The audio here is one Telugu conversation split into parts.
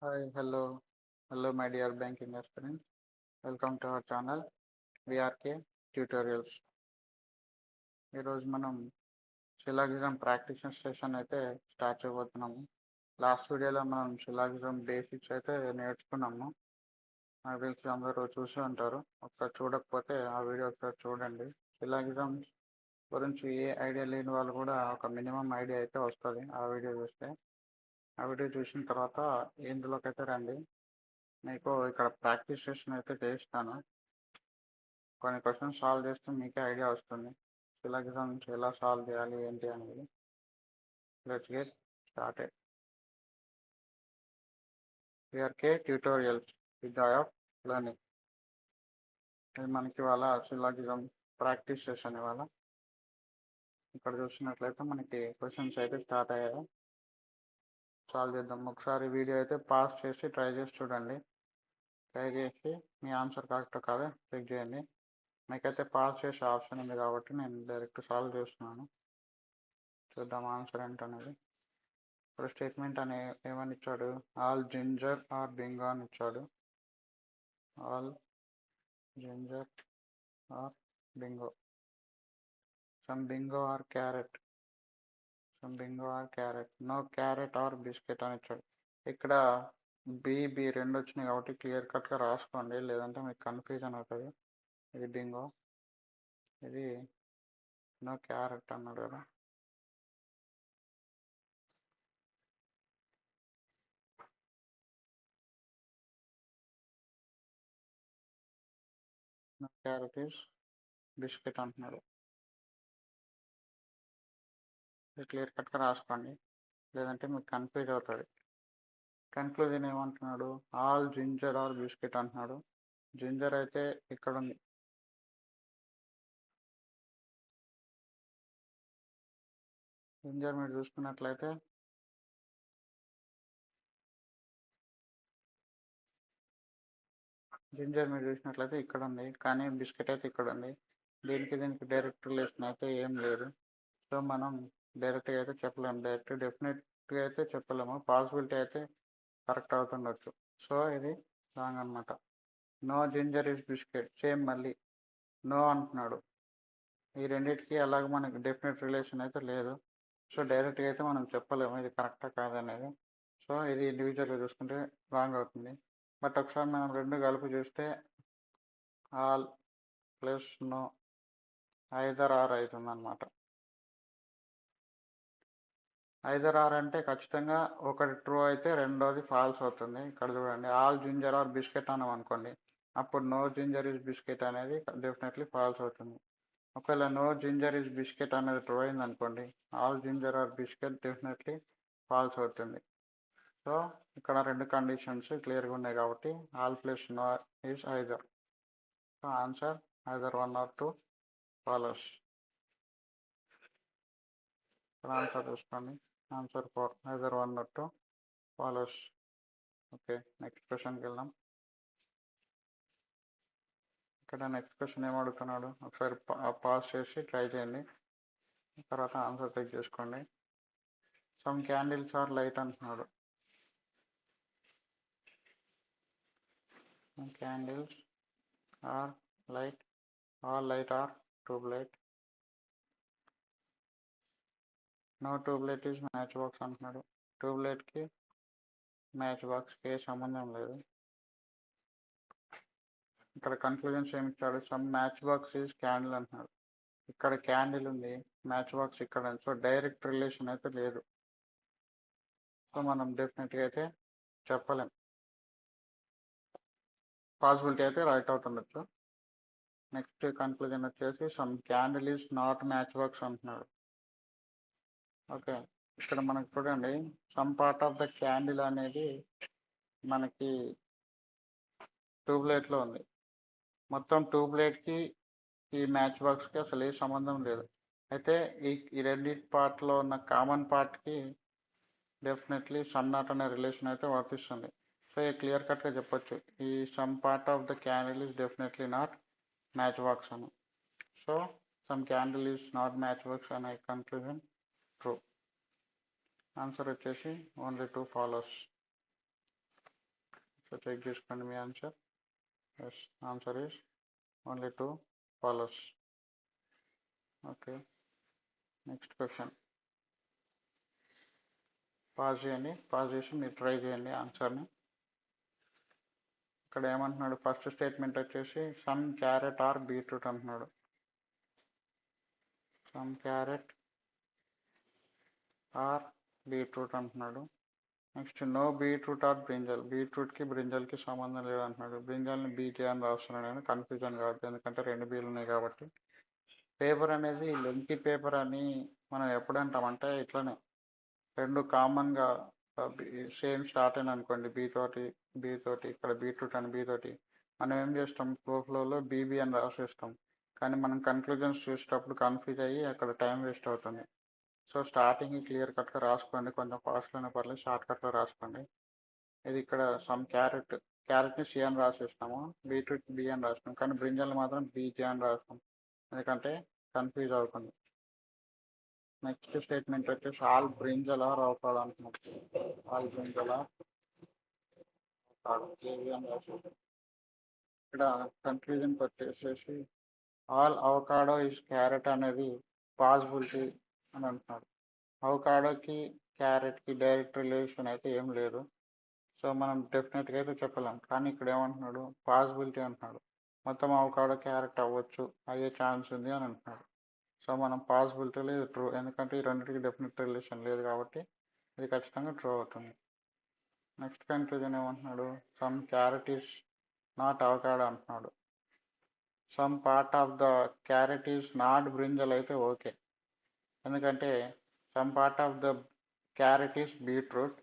Hi, hello, my dear banking aspirants. Welcome to our channel, VRK Tutorials. ఈరోజు మనం సిలాగిజం ప్రాక్టీస్ సెషన్ అయితే స్టార్ట్ చేయబోతున్నాము. లాస్ట్ వీడియోలో మనం సిలాగిజం బేసిక్స్ అయితే నేర్చుకున్నాము. నాకు తెలిసి అందరూ చూసి ఉంటారు. ఒకసారి చూడకపోతే ఆ వీడియో ఒకసారి చూడండి. సిలాగిజం గురించి ఏ ఐడియా లేని వాళ్ళు కూడా ఒక మినిమం ఐడియా అయితే వస్తుంది ఆ వీడియో చూస్తే. ఆ వీడియో చూసిన తర్వాత ఇందులోకి అయితే రండి. మీకు ఇక్కడ ప్రాక్టీస్ సెషన్ అయితే చేస్తాను. కొన్ని క్వశ్చన్స్ సాల్వ్ చేస్తే మీకే ఐడియా వస్తుంది సిలాగిజమ్స్ ఎలా సాల్వ్ చేయాలి ఏంటి అనేది. Let's get started. VRK tutorials, the Joy of learning. ఇది మనకి ఇవాళ సిలాగిజం ప్రాక్టీస్ సెషన్. ఇవాళ ఇక్కడ చూసినట్లయితే మనకి క్వశ్చన్స్ అయితే స్టార్ట్ అయ్యాయి. సాల్వ్ చేద్దాం. ఒకసారి వీడియో అయితే పాస్ చేసి ట్రై చేసి చూడండి. ట్రై చేసి మీ ఆన్సర్ కరెక్ట్ కాదా చెక్ చేయండి. మీకైతే పాస్ చేసే ఆప్షన్ ఉంది కాబట్టి నేను డైరెక్ట్ సాల్వ్ చేస్తున్నాను. చూద్దాం ఆన్సర్ ఏంటనేది. ఇప్పుడు స్టేట్మెంట్ అని ఏమని ఇచ్చాడు? ఆల్ జింజర్ ఆర్ బింగో అని ఇచ్చాడు. All ginger are bingo. Some bingo are carrot. No carrot are biscuit అని ఇచ్చాడు. ఇక్కడ బి రెండు వచ్చినాయి కాబట్టి క్లియర్ కట్గా రాసుకోండి, లేదంటే మీకు కన్ఫ్యూజన్ అవుతుంది. ఇది బింగో, ఇది నో క్యారెట్ అన్నాడు కదా. నో క్యారెట్ ఈస్ బిస్కెట్ అంటున్నాడు. ఇది క్లియర్ కట్గా రాసుకోండి, లేదంటే మీకు కన్ఫ్యూజ్ అవుతుంది. కన్క్లూజన్ ఏమంటున్నాడు? ఆల్ జింజర్ ఆర్ బిస్కెట్ అంటున్నాడు. జింజర్ అయితే ఇక్కడ ఉంది. జింజర్ మీరు చూసుకున్నట్లయితే ఇక్కడ ఉంది, కానీ బిస్కెట్ అయితే ఇక్కడ ఉంది. దీనికి డైరెక్ట్ రిలేషన్ అయితే ఏం లేదు. సో మనం డైరెక్ట్గా అయితే చెప్పలేము, డెఫినెట్గా అయితే చెప్పలేము. పాసిబిలిటీ అయితే కరెక్ట్ అవుతుండొచ్చు. సో ఇది రాంగ్ అనమాట. No ginger is biscuit, same మళ్ళీ నో అంటున్నాడు. ఈ రెండింటికి అలాగే మనకి డెఫినెట్ రిలేషన్ అయితే లేదు. సో డైరెక్ట్గా అయితే మనం చెప్పలేము ఇది కరెక్టా కాదనేది. సో ఇది ఇండివిజువల్గా చూసుకుంటే రాంగ్ అవుతుంది. బట్ ఒకసారి మనం రెండు కలిపి చూస్తే all plus no either or అవుతుంది అనమాట. ఐదర్ ఆర్ అంటే ఖచ్చితంగా ఒకటి ట్రూ అయితే రెండోది ఫాల్స్ అవుతుంది. ఇక్కడ చూడండి, ఆల్ జింజర్ ఆర్ బిస్కెట్ అన్నాం అనుకోండి, అప్పుడు నో జింజర్ ఇస్ బిస్కెట్ అనేది డెఫినెట్లీ ఫాల్స్ అవుతుంది. ఒకవేళ నో జింజర్ ఇస్ బిస్కెట్ అనేది ట్రూ అయింది అనుకోండి, all ginger are biscuit definitely false అవుతుంది. సో ఇక్కడ రెండు కండిషన్స్ క్లియర్గా ఉన్నాయి కాబట్టి all plus no is either. So answer either 1 or 2 follows. Answer చూసుకోండి. Answer 4, either 1 or 2 follows. Okay, next క్వశ్చన్కి వెళ్దాం. ఇక్కడ నెక్స్ట్ క్వశ్చన్ ఏమడుగుతున్నాడు ఒకసారి పాస్ చేసి ట్రై చేయండి, తర్వాత ఆన్సర్ చెక్ చేసుకోండి. సమ్ క్యాండిల్స్ ఆర్ లైట్ అంటున్నాడు. Candles are light, all light are tubelight. No tubelight is match box అంటున్నాడు. ట్యూబ్లైట్కి మ్యాచ్ బాక్స్కి ఏ సంబంధం లేదు. ఇక్కడ కన్క్లూజన్స్ ఏమి ఇచ్చాడు? Some match box is candle అంటున్నాడు. ఇక్కడ క్యాండిల్ ఉంది, మ్యాచ్ బాక్స్ ఇక్కడ ఉంది. సో డైరెక్ట్ రిలేషన్ అయితే లేదు. సో మనం డెఫినెట్గా అయితే చెప్పలేం. పాసిబిలిటీ అయితే రైట్ అవుతుండొచ్చు. నెక్స్ట్ కన్క్లూజన్ వచ్చేసి some candle is not match box అంటున్నాడు. ఓకే, ఇక్కడ మనకు చూడండి, some part of the candle అనేది మనకి ట్యూబ్లైట్లో ఉంది. మొత్తం ట్యూబ్లైట్కి ఈ మ్యాచ్ బాక్స్కి అసలు ఏ సంబంధం లేదు. అయితే ఈ రెండింటి పార్ట్లో ఉన్న కామన్ పార్ట్కి డెఫినెట్లీ సమ్ నాట్ అనే రిలేషన్ అయితే వర్తిస్తుంది. సో క్లియర్ కట్గా చెప్పొచ్చు, ఈ some part of the candle is definitely not matchbox అని. So some candle is not matchbox అనే కన్క్లూజన్ ట్రూ. ఆన్సర్ వచ్చేసి ఓన్లీ 2 ఫాలోస్. చెక్ చేసుకోండి మీ answer. Yes, answer is only 2 follows. Okay, next question. Pause చేయండి, పాజ్ చేసి మీరు ట్రై చేయండి ఆన్సర్ని. ఇక్కడ ఏమంటున్నాడు, ఫస్ట్ స్టేట్మెంట్ వచ్చేసి సమ్ క్యారెట్ ఆర్ బీట్రూట్ అంటున్నాడు. సమ్ క్యారెట్ ఆర్ బీట్రూట్ అంటున్నాడు. Next no beetroot or brinjal, బీట్రూట్కి బ్రింజల్కి సంబంధం లేదు అంటున్నాడు. బ్రింజల్ని బీకే అని రాస్తున్నాడు కానీ కన్ఫ్యూజన్ కావద్దు, ఎందుకంటే 2 బీలు ఉన్నాయి కాబట్టి. పేపర్ అనేది లెంతీ పేపర్ అని మనం ఎప్పుడు అంటామంటే ఇట్లనే 2 కామన్గా సేమ్ స్టార్ట్ అయిన అనుకోండి, బీ తోటి ఇక్కడ బీట్రూట్ అని బీ తోటి మనం ఏం చేస్తాం, ఫ్లోలో బీబీ అని రాసేస్తాం. కానీ మనం కన్క్లూజన్స్ చూసేటప్పుడు కన్ఫ్యూజ్ అయ్యి అక్కడ టైం వేస్ట్ అవుతుంది. సో స్టార్టింగ్ క్లియర్ కట్గా రాసుకోండి, కొంచెం ఫాస్ట్లోనే పర్లేదు, షార్ట్ కట్లో రాసుకోండి. ఇది ఇక్కడ సమ్ క్యారెట్ని సి అని రాసేస్తాము, బీట్రూట్ బి అని రాస్తాం, కానీ బ్రింజల్ మాత్రం బీజే అని రాస్తాం, ఎందుకంటే కన్ఫ్యూజ్ అవుతుంది. నెక్స్ట్ స్టేట్మెంట్ వచ్చేసి ఆల్ బ్రింజల్ ఆర్ అవకాడో అంటున్నాం. ఆల్ బ్రింజల్ ఆర్ అవకాడో ఏవి అని రాసేస్తాం. ఇక్కడ కన్క్లూజన్కి వచ్చేసేసి ఆల్ అవకాడో ఇస్ క్యారెట్ అనేది పాసిబిలిటీ అని అంటున్నాడు. అవకాడోకి క్యారెట్కి డైరెక్ట్ రిలేషన్ అయితే ఏం లేదు, సో మనం డెఫినెట్గా అయితే చెప్పలేం. కానీ ఇక్కడ ఏమంటున్నాడు, పాసిబిలిటీ అంటున్నాడు. మొత్తం అవకాడో క్యారెట్ అవ్వచ్చు, అయ్యే ఛాన్స్ ఉంది అని అంటున్నాడు. సో మనం పాసిబిలిటీ లేదు, ట్రూ, ఎందుకంటే ఈ రెండింటికి డెఫినెట్ రిలేషన్ లేదు కాబట్టి ఇది ఖచ్చితంగా ట్రూ అవుతుంది. నెక్స్ట్ కన్క్లూజన్ ఏమంటున్నాడు, some carrot is not avocado అంటున్నాడు. Some part of the carrot is not brinjal అయితే ఓకే, ఎందుకంటే some part of the carrot is beetroot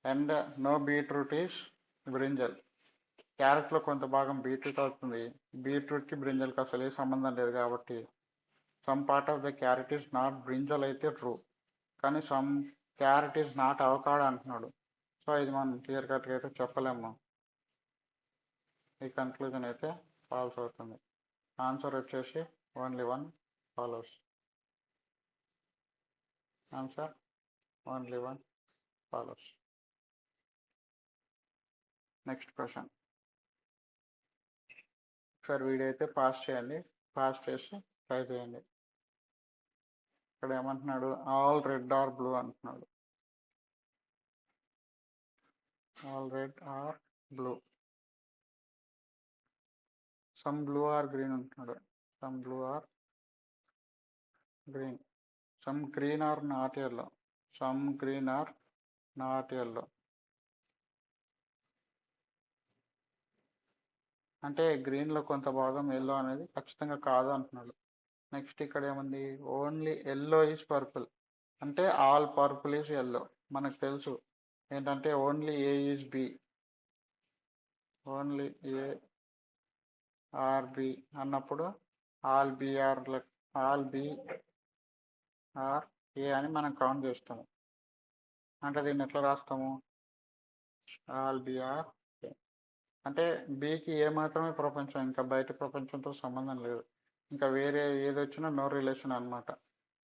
and no beetroot is brinjal. క్యారెట్లో కొంత భాగం బీట్రూట్ అవుతుంది, బీట్రూట్కి బ్రింజల్కి అసలు ఏ సంబంధం లేదు కాబట్టి some part of the carrot is not brinjal అయితే ట్రూ, కానీ some carrot is not avocado అంటున్నాడు. సో ఇది మనం క్లియర్ కట్గా అయితే చెప్పలేము, ఈ కన్క్లూజన్ అయితే ఫాల్స్ అవుతుంది. ఆన్సర్ వచ్చేసి only 1 follows. Answer only 1 follows. Next question. ఒకసారి వీడియో అయితే పాస్ చేయండి, పాస్ చేసి ట్రై చేయండి. ఇక్కడ ఏమంటున్నాడు, ఆల్ రెడ్ ఆర్ బ్లూ అంటున్నాడు. All red are blue, some blue are green అంటున్నాడు. Some blue are green, some green are not yellow, some green are not yellow. అంటే గ్రీన్లో కొంత భాగం ఎల్లో అనేది ఖచ్చితంగా కాదు అంటున్నాడు. నెక్స్ట్ ఇక్కడ ఏముంది, ఓన్లీ ఎల్లో ఈజ్ పర్పుల్, అంటే ఆల్ పర్పుల్ ఈజ్ ఎల్లో. మనకు తెలుసు ఏంటంటే only A is B, only A are B అన్నప్పుడు ఆల్ బి ఆర్ ఏ అని మనం కౌంట్ చేస్తాము. అంటే దీన్ని ఎట్లా రాస్తాము, ఆల్ బి ఆర్ ఏ, అంటే బికి ఏ మాత్రమే ప్రపంచం, ఇంకా బయట ప్రపంచంతో సంబంధం లేదు, ఇంకా వేరే ఏది వచ్చినా నో రిలేషన్ అనమాట.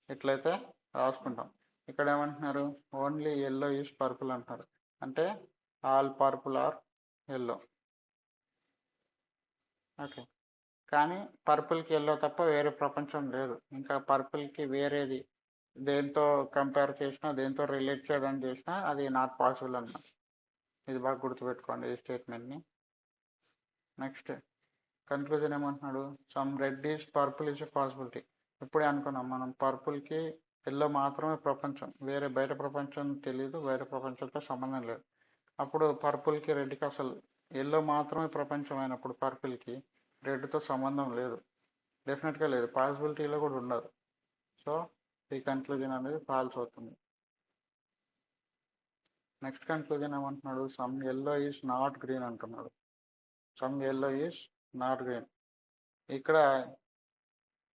ఇట్లయితే రాసుకుంటాం. ఇక్కడ ఏమంటున్నారు, ఓన్లీ ఎల్లో ఈజ్ పర్పుల్ అంటున్నారు, అంటే all purple are yellow. Okay, కానీ పర్పుల్కి ఎల్లో తప్ప వేరే ప్రపంచం లేదు, ఇంకా పర్పుల్కి వేరేది దేంతో కంపేర్ చేసినా, దేంతో రిలేట్ చేయడం చేసినా అది నాట్ పాసిబుల్ అన్నమాట. ఇది బాగా గుర్తుపెట్టుకోండి ఈ స్టేట్మెంట్ని. నెక్స్ట్ కన్క్లూజన్ ఏమంటున్నాడు, some red is purple is a possibility. ఇప్పుడే అనుకున్నాం మనం, పర్పుల్కి ఎల్లో మాత్రమే ప్రపంచం, వేరే బయట ప్రపంచం తెలియదు, బయట ప్రపంచంతో సంబంధం లేదు. అప్పుడు పర్పుల్కి రెడ్కి అసలు ఎల్లో మాత్రమే ప్రపంచం అయినప్పుడు పర్పుల్కి రెడ్తో సంబంధం లేదు, డెఫినెట్గా లేదు, పాసిబిలిటీలో కూడా ఉండదు. సో ఈ కన్క్లూజన్ అనేది ఫాల్స్ అవుతుంది. నెక్స్ట్ కన్క్లూజన్ ఏమంటున్నాడు, some yellow is not green అంటున్నాడు. Some yellow is not green, ఇక్కడ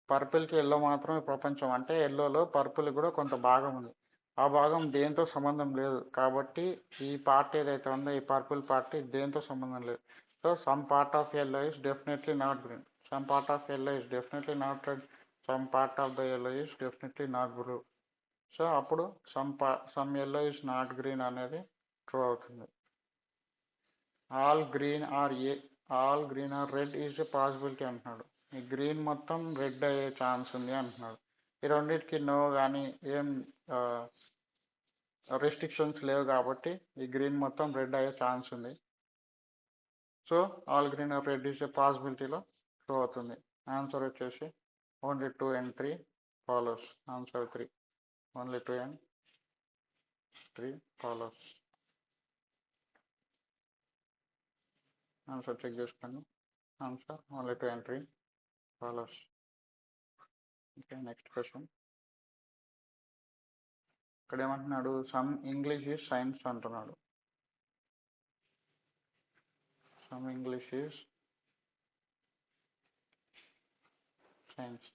పర్పుల్కి ఎల్లో మాత్రమే ప్రపంచం, అంటే ఎల్లోలో పర్పుల్ కూడా కొంత భాగం ఉంది, ఆ భాగం దేంతో సంబంధం లేదు కాబట్టి ఈ పార్ట్ ఏదైతే ఉందో ఈ పర్పుల్ పార్ట్ దేంతో సంబంధం లేదు. So some part of yellow is definitely not green, some part of yellow is definitely not red, some part of the yellow is definitely not blue. So అప్పుడు some yellow is not green అనేది ట్రూ అవుతుంది. All green are all green are red is a possibility అంటున్నాడు. ఈ గ్రీన్ మొత్తం రెడ్ అయ్యే ఛాన్స్ ఉంది అంటున్నాడు. ఈ రెండింటికి నో కానీ ఏం రెస్ట్రిక్షన్స్ లేవు కాబట్టి ఈ గ్రీన్ మొత్తం రెడ్ అయ్యే ఛాన్స్ ఉంది. So all green are red is a పాసిబిలిటీలో షో అవుతుంది. ఆన్సర్ వచ్చేసి only 2 and 3 follows. Answer 3, only 2 and 3 follows. Answer check చేసుకోండి. Answer only 2 and 3 follows. Okay, next question. ఇక్కడ ఏమంటున్నాడు, సమ్ ఇంగ్లీష్ ఈజ్ సైన్స్ అంటున్నాడు. Some English is science.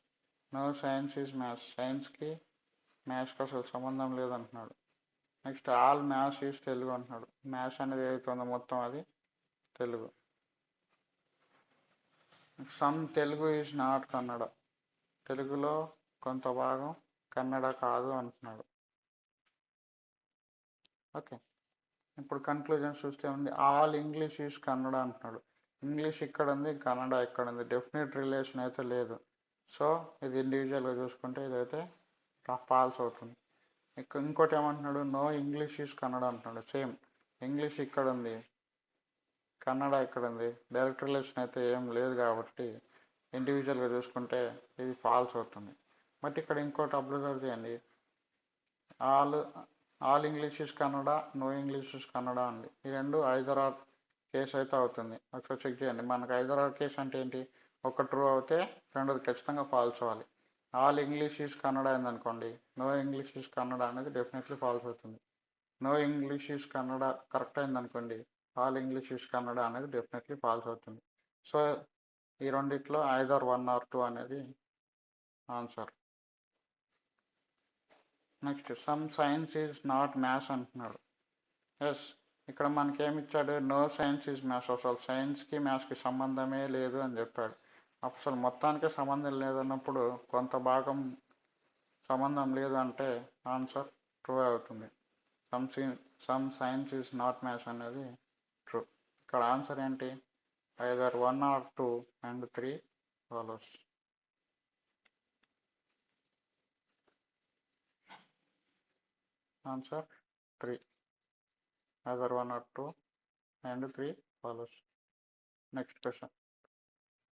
No science is maths. సైన్స్కి మ్యాథ్స్కి అసలు సంబంధం లేదంటున్నాడు. నెక్స్ట్ ఆల్ మ్యాథ్స్ ఈజ్ తెలుగు అంటున్నాడు. మ్యాథ్స్ అనేది ఏదైతుందో మొత్తం అది Telugu. Some Telugu is not Kannada. తెలుగులో కొంత భాగం కన్నడ కాదు అంటున్నాడు. ఓకే, ఇప్పుడు కన్క్లూజన్ చూస్తే ఉంది, ఆల్ ఇంగ్లీష్ ఈజ్ కన్నడ అంటున్నాడు. ఇంగ్లీష్ ఇక్కడ ఉంది, కన్నడ ఇక్కడ ఉంది, డెఫినెట్ రిలేషన్ అయితే లేదు. సో ఇది ఇండివిజువల్గా చూసుకుంటే ఇదైతే ఫాల్స్ అవుతుంది. ఇంకోటి ఏమంటున్నాడు, నో ఇంగ్లీష్ ఈజ్ కన్నడ అంటున్నాడు. సేమ్, ఇంగ్లీష్ ఇక్కడ ఉంది, కన్నడ ఇక్కడ ఉంది, డైరెక్ట్ రిలేషన్ అయితే ఏం లేదు కాబట్టి ఇండివిజువల్గా చూసుకుంటే ఇది ఫాల్స్ అవుతుంది. బట్ ఇక్కడ ఇంకోటి అబ్జర్వ్ చేయండి, all English is Kannada, no English is Kannada అండి. ఈ రెండు ఐదర్ ఆర్ కేసు అయితే అవుతుంది. ఒకసారి చెక్ చేయండి. మనకు ఐదర్ ఆర్ కేసు అంటే ఏంటి, ఒక ట్రూ అవుతే రెండోది ఖచ్చితంగా ఫాల్స్ అవ్వాలి. ఆల్ ఇంగ్లీష్ ఈజ్ కన్నడ అయిందనుకోండి, నో ఇంగ్లీష్ ఈజ్ కన్నడ అనేది డెఫినెట్లీ ఫాల్స్ అవుతుంది. No English is Kannada correct అయిందనుకోండి, ఆల్ ఇంగ్లీష్ ఈజ్ కన్నడ అనేది డెఫినెట్లీ ఫాల్స్ అవుతుంది. సో ఈ రెండిట్లో ఐదర్ 1 or 2 అనేది answer. Next some science is not maths అంటున్నాడు. ఎస్, ఇక్కడ మనకేమి ఇచ్చాడు, నో సైన్స్ ఈజ్ మ్యాథ్స్. అసలు సైన్స్కి మ్యాథ్స్కి సంబంధమే లేదు అని చెప్పాడు. అసలు మొత్తానికి సంబంధం లేదన్నప్పుడు కొంత భాగం సంబంధం లేదు అంటే ఆన్సర్ ట్రూ అవుతుంది. Some science is not maths అనేది ట్రూ. ఇక్కడ ఆన్సర్ ఏంటి, either 1 or 2 and 3 follows. Answer 3, either 1 or 2 and 3 follows. Next question.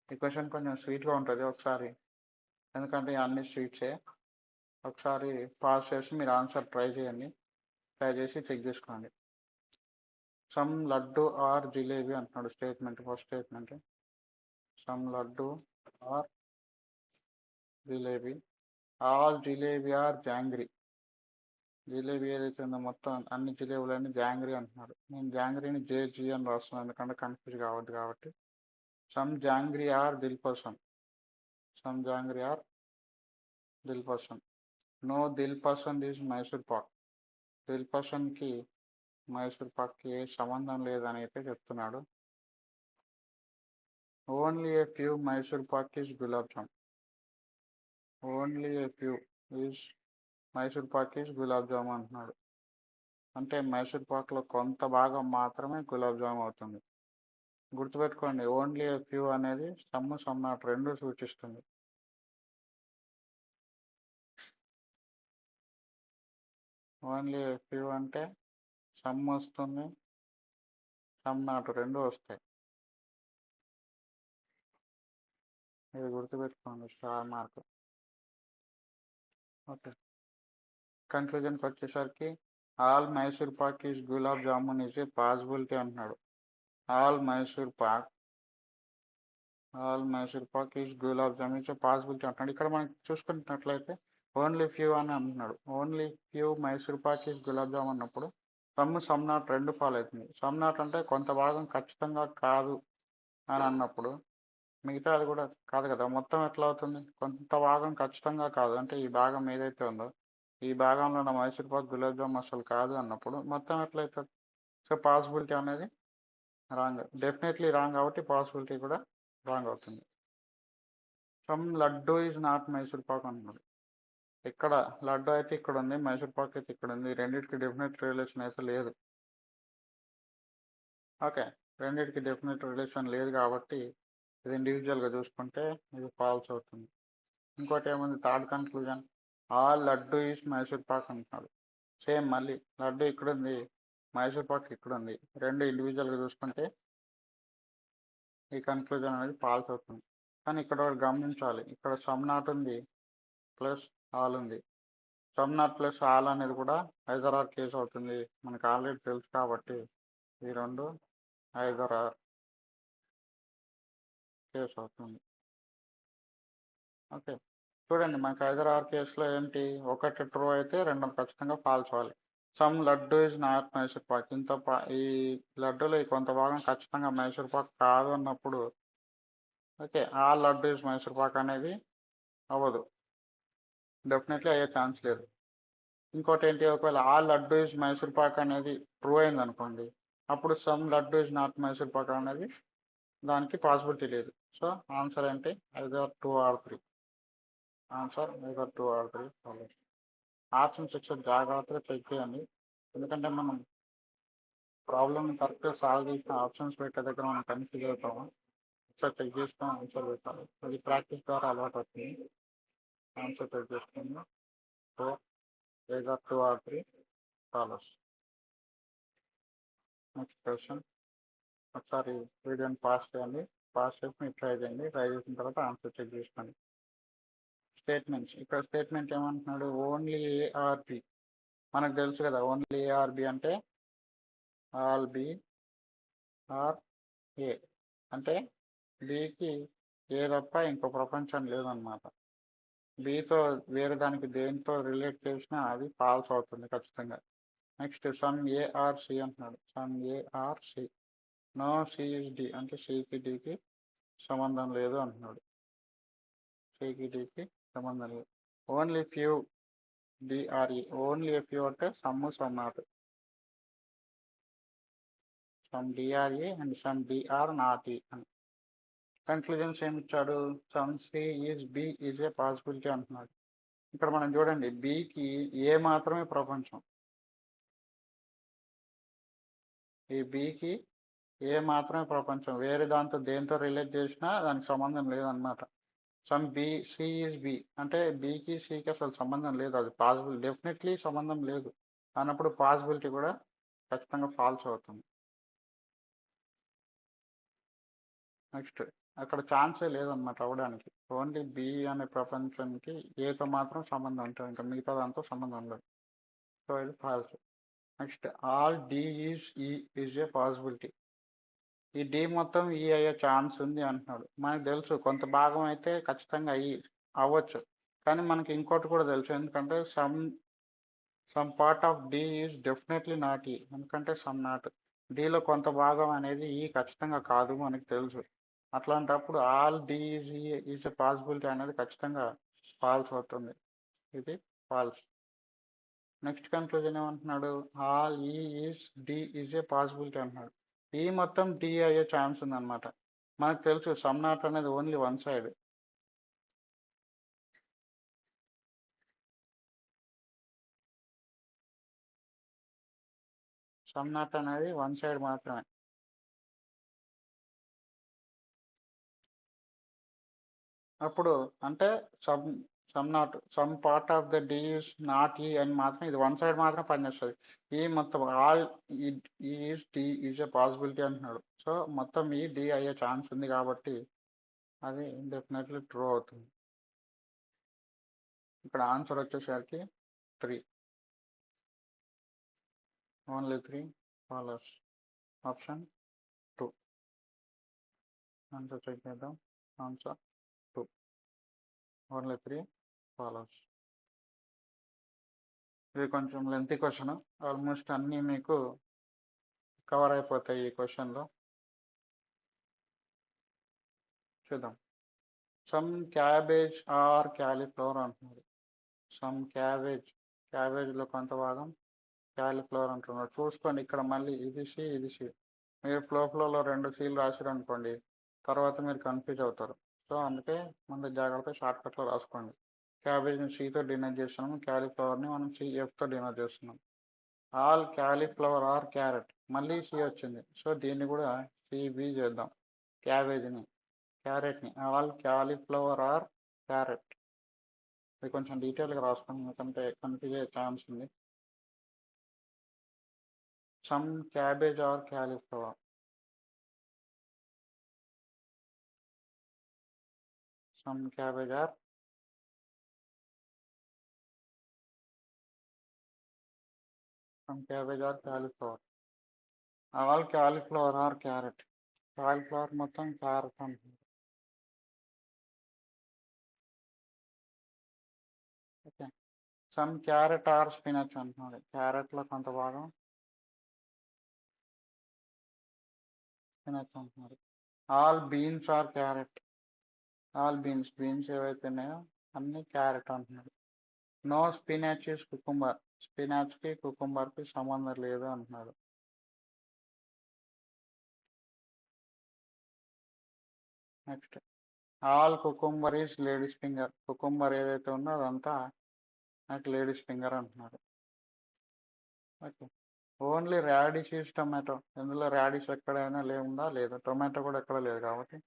ఈ క్వశ్చన్ కొంచెం స్వీట్గా ఉంటుంది ఒకసారి, ఎందుకంటే అన్ని స్వీట్సే. ఒకసారి పాస్ చేసి మీరు ఆన్సర్ ట్రై చేయండి, ట్రై చేసి చెక్ చేసుకోండి. సమ్ లడ్డు ఆర్ జిలేబీ అంటున్నాడు. Statement, first statement, some laddu are jalebi, all jalebi are jangri. Jalebi ఏదైతే ఉందో మొత్తం అన్ని జిలేబీలన్నీ జాంగ్రీ అంటున్నాడు. నేను జాంగ్రీని జేజీ అని రాస్తున్నాను ఎందుకంటే కన్ఫ్యూజ్ కావద్దు కాబట్టి. Some jangri or dil pasand. Some jangri or dil pasand. No dil pasand is Mysore pak. Dil పసంద్కి మైసూర్ పాక్కి ఏ సంబంధం లేదని అయితే చెప్తున్నాడు. Only a few Mysore pak is gulab jam. Only a few is Mysore pak is gulab jam అంటున్నాడు. అంటే మైసూర్ పాక్లో కొంత భాగం మాత్రమే గులాబ్ జామ్ అవుతుంది. గుర్తుపెట్టుకోండి, ఓన్లీ ఏ ఫ్యూ అనేది సమ్ నాట్ రెండు సూచిస్తుంది. ఓన్లీ ఏ ఫ్యూ అంటే సమ్ వస్తుంది, సమ్ నాట్ రెండు వస్తాయి. ఇది గుర్తుపెట్టుకోండి, స్టార్ మార్క్. ఓకే, కన్క్లూజన్కి వచ్చేసరికి all Mysore pak is gulab jamun is a possibility అంటున్నాడు. All Mysore pak is gulab jamun is a possibility అంటున్నాడు. ఇక్కడ మనకి చూసుకున్నట్లయితే ఓన్లీ ఫ్యూ అని అంటున్నాడు. Only few Mysore pak is gulab jam అన్నప్పుడు సమ్ నాట్ రెండు ఫాలో అవుతుంది. సమ్ నాట్ అంటే కొంత భాగం ఖచ్చితంగా కాదు అని అన్నప్పుడు మిగతా అది కూడా కాదు కదా, మొత్తం ఎట్లా అవుతుంది, కొంత భాగం ఖచ్చితంగా కాదు అంటే ఈ భాగం ఏదైతే ఉందో ఈ భాగంలో ఉన్న మైసూర్ పాక్ గులాబ్ జామ్ అసలు కాదు అన్నప్పుడు మొత్తం ఎట్లయితుంది. సో పాసిబిలిటీ అనేది రాంగ్, డెఫినెట్లీ రాంగ్ కాబట్టి పాసిబిలిటీ కూడా రాంగ్ అవుతుంది. Some laddu is not Mysore Pak అన్నాడు. ఇక్కడ లడ్డు అయితే ఇక్కడ ఉంది, మైసూర్ పాక్ అయితే ఇక్కడ ఉంది, రెండింటికి డెఫినెట్ రిలేషన్ అయితే లేదు. ఓకే, రెండింటికి డెఫినెట్ రిలేషన్ లేదు కాబట్టి ఇది ఇండివిజువల్గా చూసుకుంటే ఇది ఫాల్స్ అవుతుంది. ఇంకోటి ఏముంది third conclusion, all laddu is Mysore Pak అంటున్నాడు. సేమ్ మళ్ళీ లడ్డు ఇక్కడ ఉంది, మైసూర్ పాక్ ఇక్కడ ఉంది, రెండు ఇండివిజువల్గా చూసుకుంటే ఈ కన్క్లూజన్ అనేది ఫాల్స్ అవుతుంది. కానీ ఇక్కడ గమనించాలి, ఇక్కడ సమ్ నాట్ ఉంది ప్లస్ ఆల్ ఉంది. సమ్ నాట్ ప్లస్ ఆల్ అనేది కూడా ఐదర్ ఆర్ కేసు అవుతుంది, మనకు ఆల్రెడీ తెలుసు కాబట్టి ఈ రెండు ఐదర్ ఆర్ కేసు అవుతుంది. ఓకే, చూడండి మనకు ఐదర్ ఆర్ కేసులో ఏంటి, ఒకటి ట్రూ అయితే రెండు ఖచ్చితంగా ఫాల్స్ అవ్వాలి. Some laddu is not Mysore Pak, ఈ లడ్డూలో కొంత భాగం ఖచ్చితంగా మైసూర్ పాక్ కాదు అన్నప్పుడు okay all laddu is Mysore Pak అనేది అవ్వదు, డెఫినెట్లీ అయ్యే ఛాన్స్ లేదు. ఇంకోటి ఏంటి, ఒకవేళ ఆల్ లడ్డు ఇస్ మైసూర్ పాక్ అనేది ట్రూ అయింది అనుకోండి, అప్పుడు some laddu is not Mysore Pak అనేది దానికి పాసిబిలిటీ లేదు. సో ఆన్సర్ ఏంటి, either 2 or 3. Answer either 2 or 3 follows. Option 6 జాగ్రత్తగా చెక్ చేయండి, ఎందుకంటే మనం ప్రాబ్లమ్ కరెక్ట్గా సాల్వ్ చేసిన ఆప్షన్స్ పెట్టే దగ్గర మనం కన్ఫ్యూజ్ అవుతాము. ఒకసారి చెక్ చేసుకొని ఆన్సర్ పెట్టాలి, అది ప్రాక్టీస్ ద్వారా అలవాటు అవుతుంది. ఆన్సర్ చెక్ చేసుకుని so either 2 or 3 follows. Next question, ఒకసారి వీడియోని పాస్ చేయండి, పాస్ చేసి మీరు ట్రై చేయండి, ట్రై చేసిన తర్వాత ఆన్సర్ చెక్ చేసుకోండి. స్టేట్మెంట్స్, ఇక్కడ స్టేట్మెంట్ ఏమంటున్నాడు, ఓన్లీ ఏఆర్బి, మనకు తెలుసు కదా ఓన్లీ ఏఆర్బి అంటే ఆల్ బి ఆర్ ఏ, అంటే బికి ఏ తప్ప ఇంకో ప్రపంచం లేదన్నమాట. బితో వేరే దానికి దేనితో రిలేట్ చేసినా అది ఫాల్స్ అవుతుంది ఖచ్చితంగా. నెక్స్ట్ సమ్ ఏఆర్సి అంటున్నాడు, సమ్ ఏఆర్సి, నో సిఈడి అంటే సికి డికి సంబంధం లేదు అంటున్నాడు, సికి డికి సంబంధం లేదు. Only few D are E, only few అంటే some some not, some D are E and some D are not E అని. కన్క్లూజన్స్ ఏమి ఇచ్చాడు, some C is B is a possibility అంటున్నాడు. ఇక్కడ మనం చూడండి బికి ఏ మాత్రమే ప్రపంచం, ఈ బికి ఏ మాత్రమే ప్రపంచం, వేరే దాంతో దేంతో రిలేట్ చేసినా దానికి సంబంధం లేదన్నమాట. Some B C is B అంటే బికి సికి అసలు సంబంధం లేదు, అది పాసిబుల్ డెఫినెట్లీ సంబంధం లేదు అన్నప్పుడు పాసిబిలిటీ కూడా ఖచ్చితంగా ఫాల్స్ అవుతుంది. నెక్స్ట్ అక్కడ ఛాన్సే లేదన్నమాట అవ్వడానికి, ఓన్లీ బి అనే ప్రపంచానికి ఏతో మాత్రం సంబంధం ఉంటుంది, ఇంకా మిగతా దాంతో సంబంధం ఉండదు, సో ఇది false. Next all D is is a possibility, ఈ డి మొత్తం ఈ అయ్యే ఛాన్స్ ఉంది అంటున్నాడు. మనకు తెలుసు కొంత భాగం అయితే ఖచ్చితంగా అవ్వచ్చు, కానీ మనకి ఇంకోటి కూడా తెలుసు, ఎందుకంటే some part of D is definitely not E, ఎందుకంటే సమ్ నాట్, డిలో కొంత భాగం అనేది ఈ ఖచ్చితంగా కాదు మనకి తెలుసు. అట్లాంటప్పుడు all D is a possibility అనేది ఖచ్చితంగా ఫాల్స్ అవుతుంది, ఇది ఫాల్స్. నెక్స్ట్ కన్క్లూజన్ ఏమంటున్నాడు, all E is D is a possibility అంటున్నాడు. ఈ మొత్తం డి అయ్యే ఛాన్స్ ఉందన్నమాట, మనకు తెలుసు సమ్ నాట్ అనేది only one side, some not అనేది వన్ సైడ్ మాత్రమే. అప్పుడు అంటే some some not some part of the D is not E అని మాత్రం ఇది వన్ సైడ్ మాత్రం పనిచేస్తుంది. ఈ మొత్తం all is D is a possibility అంటున్నాడు, సో మొత్తం ఈ డి అయ్యే ఛాన్స్ ఉంది కాబట్టి అది డెఫినెట్లీ ట్రూ అవుతుంది. ఇక్కడ ఆన్సర్ వచ్చేసరికి 3, only 3 follows. Option 2 answer check చేద్దాం, ఆన్సర్ 2, ఓన్లీ 3 ఫాలోస్. ఇది కొంచెం లెంతీ క్వశ్చన్, ఆల్మోస్ట్ అన్నీ మీకు కవర్ అయిపోతాయి ఈ క్వశ్చన్లో. చూద్దాం, సమ్ క్యాబేజ్ ఆర్ క్యాలీఫ్లవర్ అంటున్నారు. సమ్ క్యాబేజ్లో కొంత భాగం క్యాలీఫ్లవర్ అంటున్నారు. చూసుకోండి ఇక్కడ మళ్ళీ ఇది సి ఇది సి, మీరు ఫ్లోలో 2 సీలు రాసిరు అనుకోండి, తర్వాత మీరు కన్ఫ్యూజ్ అవుతారు. సో అందుకే ముందు జాగ్రత్త షార్ట్కట్లో రాసుకోండి. క్యాబేజ్ని సితో డినోట్ చేస్తున్నాం, క్యాలీఫ్లవర్ని మనం సిఎఫ్తో డినోట్ చేస్తున్నాం. ఆల్ క్యాలీఫ్లవర్ ఆర్ క్యారెట్, మళ్ళీ సి వచ్చింది, సో దీన్ని కూడా సిబి చేద్దాం. క్యాబేజీని, క్యారెట్ని. All cauliflower or carrot. ఇది కొంచెం డీటెయిల్గా రాస్తాం, ఎందుకంటే కన్ఫ్యూజ్ అయ్యే ఛాన్స్ ఉంది. Some cabbage or cauliflower. Some cabbage or cauliflower. All cauliflower or carrot. Cauliflower మొత్తం క్యారెట్ అంటుంది. Okay. Some carrot or spinach అంటున్నాడు. క్యారెట్లో కొంత భాగం స్పినచ్ అంటున్నాడు. All beans or carrot. All beans ఏవైతే ఉన్నాయో అన్ని క్యారెట్ అంటున్నాడు. No spinach is cucumber. స్పినాచ్కి కుకుంబర్కి సంబంధం లేదు అంటున్నాడు. Next, all cucumber is ladies finger. కుకుంబర్ ఏదైతే ఉందో అదంతా నాకు లేడీస్ ఫింగర్ అంటున్నాడు. Okay. Only radish is tomato. ఇందులో రాడిష్ ఎక్కడైనా ఉందా? లేదు. టొమాటో కూడా ఎక్కడ లేదు కాబట్టి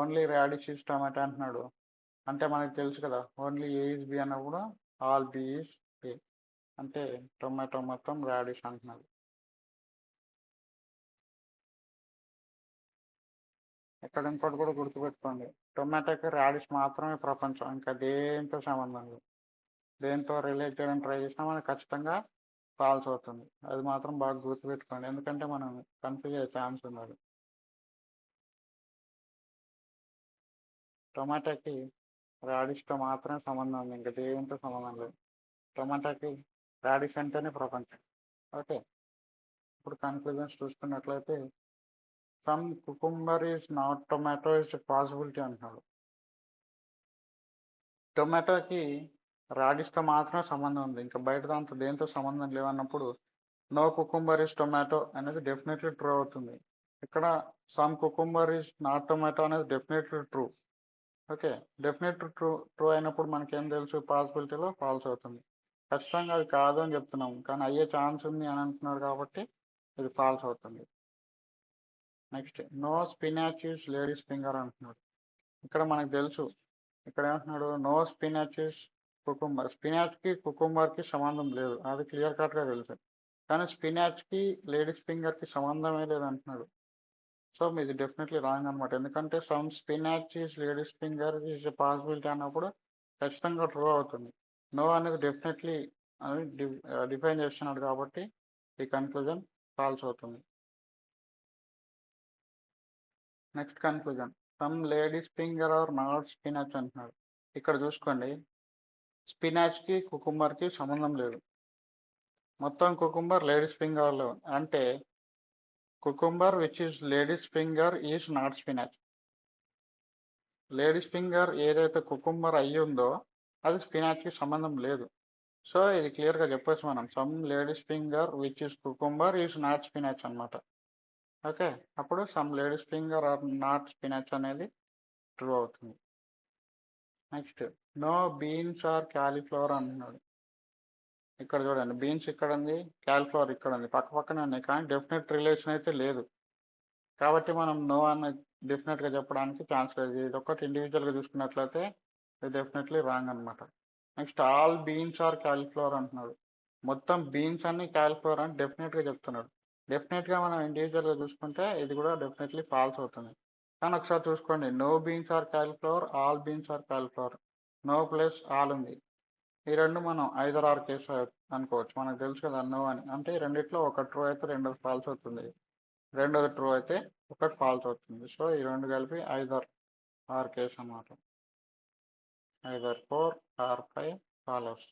ఓన్లీ రాడిష్ ఈస్ టొమాటో అంటున్నాడు. అంటే మనకు తెలుసు కదా, ఓన్లీ ఏ ఈజ్ బి అన్నప్పుడు ఆల్ బి ఈజ్ ఏ. అంటే టొమాటో మొత్తం రాడిష్ అంటున్నాడు. ఇక్కడ ఇంకోటి కూడా గుర్తుపెట్టుకోండి, టొమాటోకి రాడిష్ మాత్రమే ప్రపంచం, ఇంకా దేంతో సంబంధం లేదు. దేంతో రిలేట్ చేయడానికి ట్రై చేసినా మనకు ఖచ్చితంగా ఫాల్స్ అవుతుంది. అది మాత్రం బాగా గుర్తుపెట్టుకోండి, ఎందుకంటే మనం కన్ఫ్యూజ్ అయ్యే ఛాన్స్ ఉన్నది. టొమాటోకి రాడిష్తో మాత్రమే సంబంధం ఉంది, ఇంకా దేంతో సంబంధం లేదు. టొమాటోకి రాడిష్ అంటేనే ప్రపంచం. ఓకే. ఇప్పుడు కన్క్లూజన్స్ చూసుకున్నట్లయితే some cucumber is not tomato is possibility అంటున్నాడు. టొమాటోకి రాడిష్తో మాత్రమే సంబంధం ఉంది, ఇంకా బయట దాంతో దేంతో సంబంధం లేవన్నప్పుడు నో కుకుంబర్ ఈజ్ టొమాటో అనేది డెఫినెట్లీ ట్రూ అవుతుంది. ఇక్కడ some cucumber is not tomato అనేది definitely true. Okay. Definitely true అయినప్పుడు మనకేం తెలుసు, పాసిబిలిటీలో ఫాల్స్ అవుతుంది. ఖచ్చితంగా అది కాదు అని చెప్తున్నాం, కానీ అయ్యే ఛాన్స్ ఉంది అని అంటున్నారు కాబట్టి ఇది ఫాల్స్ అవుతుంది. Next, no spinach is ladies finger అంటున్నాడు. ఇక్కడ మనకు తెలుసు, ఇక్కడ ఏమంటున్నాడు, నో స్పినాచ్ ఈజ్ కుకుంబర్. స్పినాచ్కి కుకుంబర్కి సంబంధం లేదు, అది క్లియర్ కట్గా తెలుసు. కానీ స్పినాచ్కి లేడీస్ ఫింగర్కి సంబంధమే లేదు అంటున్నాడు. సో మీది డెఫినెట్లీ రాంగ్ అనమాట, ఎందుకంటే some spinach is ladies finger is a possibility అన్నప్పుడు ఖచ్చితంగా ట్రూ అవుతుంది. నో అనేది డెఫినెట్లీ అని డిఫైన్ చేస్తున్నాడు కాబట్టి ఈ కన్క్లూజన్ ఫాల్స్ అవుతుంది. Next conclusion, some ladies finger are not spinach అంటున్నాడు. ఇక్కడ చూసుకోండి, స్పినాచ్కి కుకుంబర్కి సంబంధం లేదు, మొత్తం కుకుంబర్ లేడీస్ ఫింగర్లో. అంటే cucumber which is ladies finger is not spinach. Ladies finger ఏదైతే కుకుంబర్ అయ్యి ఉందో అది స్పినాచ్కి సంబంధం లేదు. సో ఇది క్లియర్గా చెప్పేసి మనం some ladies finger which is cucumber is not spinach అనమాట. ఓకే. అప్పుడు some ladies finger are not spinach అనేది ట్రూ అవుతుంది. Next, no beans are cauliflower అంటున్నాడు. ఇక్కడ చూడండి, బీన్స్ ఇక్కడ ఉంది, క్యాలీఫ్లవర్ ఇక్కడ ఉంది, పక్క పక్కనే ఉన్నాయి, కానీ డెఫినెట్ రిలేషన్ అయితే లేదు. కాబట్టి మనం నో అన్న డెఫినెట్గా చెప్పడానికి ఛాన్స్ లేదు. ఇది ఒక్కటి ఇండివిజువల్గా చూసుకున్నట్లయితే ఇది డెఫినెట్లీ రాంగ్ అనమాట. Next, all beans are cauliflower అంటున్నాడు. మొత్తం బీన్స్ అన్ని క్యాలీఫ్లవర్ అని డెఫినెట్గా చెప్తున్నాడు. డెఫినెట్గా మనం ఇండివిజువల్గా చూసుకుంటే ఇది కూడా డెఫినెట్లీ ఫాల్స్ అవుతుంది. కానీ ఒకసారి చూసుకోండి, no beans are cauliflower, all beans are cauliflower, no plus all ఉంది. ఈ రెండు మనం ఐదర్ ఆర్ కేసు అనుకోవచ్చు, మనకు తెలుసు కదా నో అని. అంటే ఈ రెండిట్లో ఒక ట్రూ అయితే రెండోది ఫాల్స్ అవుతుంది, రెండోది ట్రూ అయితే ఒకటి ఫాల్స్ అవుతుంది. సో ఈ రెండు కలిపి ఐదర్ ఆర్ కేస్ అన్నమాట. Either 4 or 5 follows.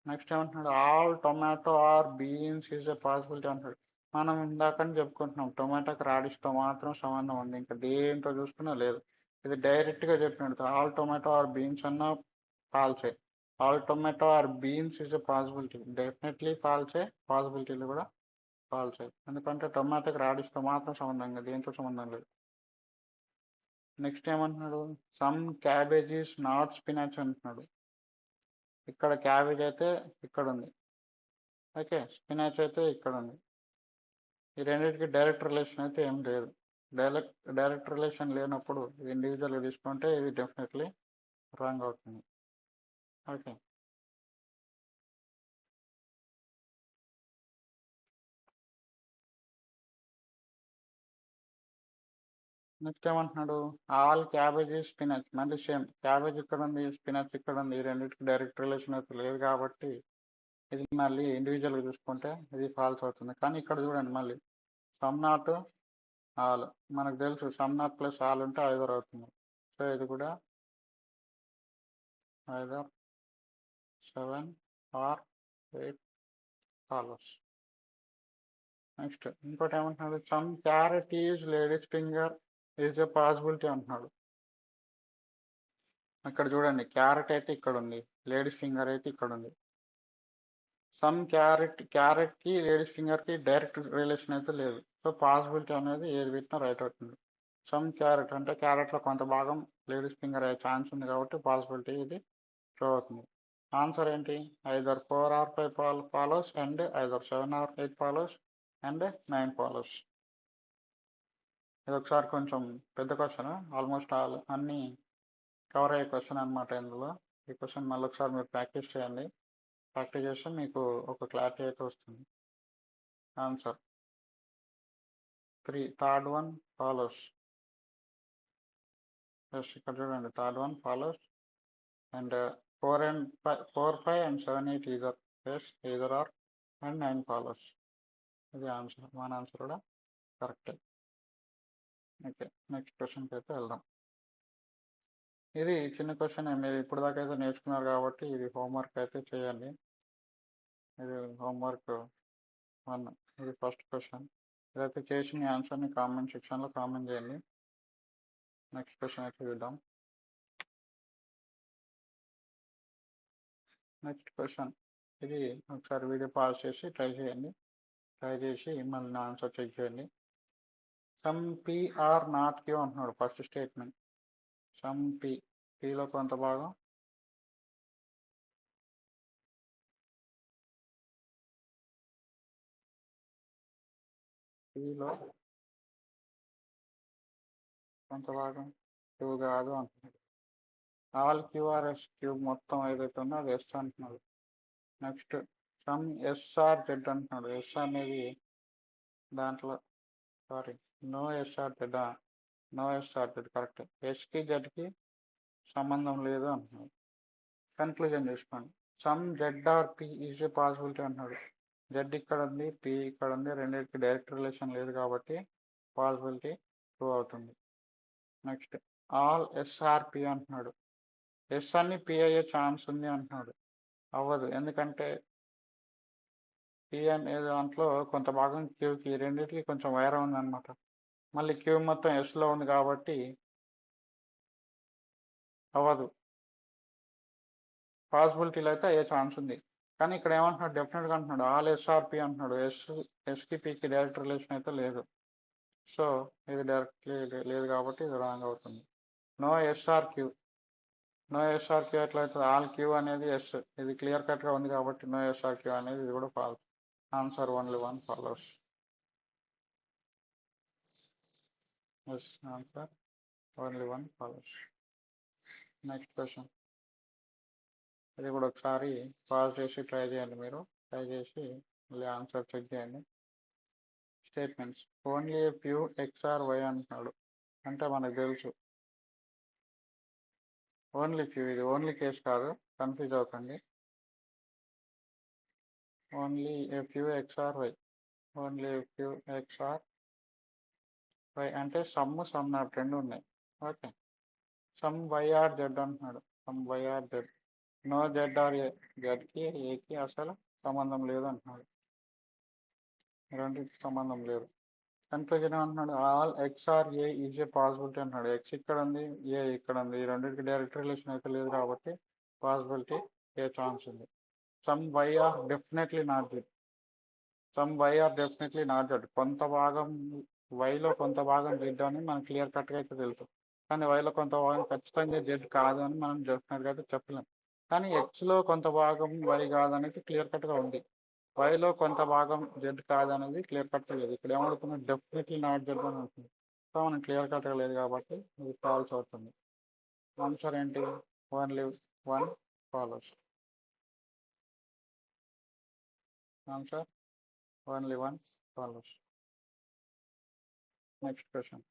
నెక్స్ట్ ఏమంటున్నాడు, all tomato are beans is a possibility అంటాడు. మనం ఇందాకని చెప్పుకుంటున్నాం, టొమాటోకి రాడిష్తో మాత్రం సంబంధం ఉంది, ఇంకా దేంతో చూసుకున్నా లేదు. ఇది డైరెక్ట్గా చెప్పినట్టు, ఆల్ టొమాటో ఆర్ బీన్స్ అన్న ఫాల్సే. All tomato are beans is a possibility, definitely ఫాల్సే, పాసిబిలిటీలు కూడా ఫాల్సే, ఎందుకంటే టొమాటోకి రాడిష్తో మాత్రం సంబంధం, ఇంకా దేంతో సంబంధం లేదు. నెక్స్ట్ ఏమంటున్నాడు, సమ్ క్యాబేజీస్ నాట్ స్పినాచ్ అంటున్నాడు. ఇక్కడ క్యాబేజ్ అయితే ఇక్కడ ఉంది, ఓకే, స్పినాచ్ అయితే ఇక్కడ ఉంది. ఈ రెండింటికి డైరెక్ట్ రిలేషన్ అయితే ఏం లేదు. డైరెక్ట్ రిలేషన్ లేనప్పుడు ఇండివిజువల్గా తీసుకుంటే ఇది డెఫినెట్లీ రాంగ్ అవుతుంది. ఓకే. నెక్స్ట్ ఏమంటున్నాడు, ఆల్ క్యాబేజీ స్పినచ్. మళ్ళీ సేమ్, క్యాబేజ్ ఇక్కడ ఉంది, స్పినచ్ ఇక్కడ ఉంది, ఈ రెండింటికి డైరెక్ట్ రిలేషన్ అయితే లేదు కాబట్టి ఇది మళ్ళీ ఇండివిజువల్గా చూసుకుంటే ఇది ఫాల్స్ అవుతుంది. కానీ ఇక్కడ చూడండి మళ్ళీ సమ్ నాట్ ఆల్, మనకు తెలుసు సమ్ నాట్ ప్లస్ ఆల్ ఉంటే ఐదర్ అవుతుంది. సో ఇది కూడా ఐదర్ 7 ఆర్ 8 ఫాలోస్. నెక్స్ట్ ఇంకోటి ఏమంటున్నాడు, some carrot is ladies finger is a possibility అంటున్నాడు. ఇక్కడ చూడండి క్యారెట్ అయితే ఇక్కడ ఉంది, లేడీస్ ఫింగర్ అయితే ఇక్కడ ఉంది. సమ్ క్యారెట్కి లేడీస్ ఫింగర్కి డైరెక్ట్ రిలేషన్ అయితే లేదు. సో పాసిబిలిటీ అనేది ఏది పెట్టినా రైట్ అవుతుంది. సమ్ క్యారెట్ అంటే క్యారెట్లో కొంత భాగం లేడీస్ ఫింగర్ అయ్యే ఛాన్స్ ఉంది కాబట్టి పాసిబిలిటీ ఇది షో అవుతుంది. ఆన్సర్ ఏంటి, either 4 or 5 follows and either 7 or 8 follows and 9 follows. ఇది ఒకసారి కొంచెం పెద్ద క్వశ్చన్, ఆల్మోస్ట్ ఆల్ అన్ని కవర్ అయ్యే క్వశ్చన్ అనమాట. ఇందులో ఈ క్వశ్చన్ మళ్ళీ ఒకసారి మీరు ప్రాక్టీస్ చేయండి. ప్రాక్టీస్ చేస్తే మీకు ఒక క్లారిటీ అయితే వస్తుంది. Answer 3, third one follows. Yes, ఇక్కడ చూడండి third one follows and 4, 5 and 7, 8 either. Yes, either or and 9 follows. ఇది ఆన్సర్, మన ఆన్సర్ కూడా కరెక్టే. ఓకే, నెక్స్ట్ క్వశ్చన్కి అయితే వెళ్దాం. ఇది చిన్న క్వశ్చన్, మీరు ఇప్పుడు దాకా అయితే నేర్చుకున్నారు కాబట్టి ఇది హోంవర్క్ అయితే చేయండి. ఇది హోంవర్క్ 1, ఇది ఫస్ట్ క్వశ్చన్. ఇదైతే చేసి మీ ఆన్సర్ని కామెంట్ సెక్షన్లో కామెంట్ చేయండి. నెక్స్ట్ క్వశ్చన్ అయితే చూద్దాం. నెక్స్ట్ క్వశ్చన్ ఇది ఒకసారి వీడియో పాజ్ చేసి ట్రై చేయండి. ట్రై చేసి మళ్ళీ నా ఆన్సర్ చెక్ చేయండి. Some P R not queue అంటున్నాడు ఫస్ట్ స్టేట్మెంట్. సమ్ పీలో కొంత భాగం పీలో కొంత భాగం క్యూ కాదు అంటున్నాడు. ఆల్ క్యూఆర్ఎస్ క్యూబ్ మొత్తం ఏదైతే ఉందో అది ఎస్ అంటున్నాడు. నెక్స్ట్ సమ్ ఎస్ఆర్ జెడ్ అంటున్నాడు. ఎస్ అనేది దాంట్లో no S are Z, no S are Z correct. ఎస్కి జెడ్కి సంబంధం లేదు అంటున్నాడు. కన్క్లూజన్ చేసుకోండి. Some Z are P is a possibility అంటున్నాడు. జెడ్ ఇక్కడ ఉంది, పి ఇక్కడ ఉంది, రెండింటికి డైరెక్ట్ రిలేషన్ లేదు కాబట్టి పాసిబిలిటీ ట్రూ అవుతుంది. నెక్స్ట్ ఆల్ ఎస్ఆర్పి అంటున్నాడు. ఎస్ అన్ని పి అయ్యే ఛాన్స్ ఉంది అంటున్నాడు. అవ్వదు, ఎందుకంటే పి అనే దాంట్లో కొంత భాగం క్యూకి, రెండింటికి కొంచెం వైరం ఉంది అనమాట. మళ్ళీ క్యూ మొత్తం ఎస్లో ఉంది కాబట్టి అవ్వదు. పాసిబిలిటీలో అయితే అయ్యే ఛాన్స్ ఉంది. కానీ ఇక్కడ ఏమంటున్నాడు, డెఫినెట్గా అంటున్నాడు ఆల్ ఎస్ఆర్పి అంటున్నాడు. ఎస్కి పికి డైరెక్ట్ రిలేషన్ అయితే లేదు. సో ఇది డైరెక్ట్లీ లేదు కాబట్టి ఇది రాంగ్ అవుతుంది. No S are Q, no S are Q ఎట్లా అవుతుంది, ఆల్ క్యూ అనేది ఎస్, ఇది క్లియర్ కట్గా ఉంది కాబట్టి నో ఎస్ఆర్ క్యూ అనేది ఇది కూడా false. Answer only 1 follows. Yes, answer only 1 follows. Next question, ఇది కూడా ఒకసారి పాజ్ చేసి ట్రై చేయండి. మీరు ట్రై చేసి మళ్ళీ ఆన్సర్ చెక్ చేయండి. Statements only few X are Y అంటున్నాడు. అంటే మనకు తెలుసు ఓన్లీ ఫ్యూ, ఇది ఓన్లీ కేస్ కాదు, కన్ఫ్యూజ్ అవ్వకండి. Only a few X are Y, only a few X are Y అంటే సమ్ నాట్ రెండు ఉన్నాయి. Okay, some Y are Z అంటున్నాడు. Some Y are Z, no Z are A, జెడ్కి ఏకి అసలు సంబంధం లేదు అంటున్నాడు. రెండింటికి సంబంధం లేదు. కన్క్లూజన్ అంటున్నాడు all X are A is a possibility అంటున్నాడు. ఎక్స్ ఇక్కడ ఉంది, ఏ ఇక్కడ ఉంది, ఈ రెండింటికి డైరెక్ట్ రిలేషన్ అయితే లేదు కాబట్టి పాసిబిలిటీ ఏ ఛాన్స్ ఉంది. Some Y are definitely not Z, some Y are definitely not Z. కొంత భాగం వైలో కొంత భాగం జెడ్ అని మనకు క్లియర్ కట్గా అయితే తెలుసు. కానీ వైలో కొంత భాగం ఖచ్చితంగా జెడ్ కాదు అని మనం డెఫినెట్గా అయితే చెప్పలేం. కానీ ఎక్స్లో కొంత భాగం వై కాదనేది క్లియర్ కట్గా ఉంది. వైలో కొంత భాగం జెడ్ కాదనేది క్లియర్ కట్ లేదు. ఇక్కడ ఏమవుతుంది, డెఫినెట్లీ నాట్ జెడ్ అని అవుతుంది. సో మనం క్లియర్ కట్ లేదు కాబట్టి ఇది ఫాల్స్ అవుతుంది. ఆన్సర్ ఏంటి, only one follows. Answer only one follows. Next question.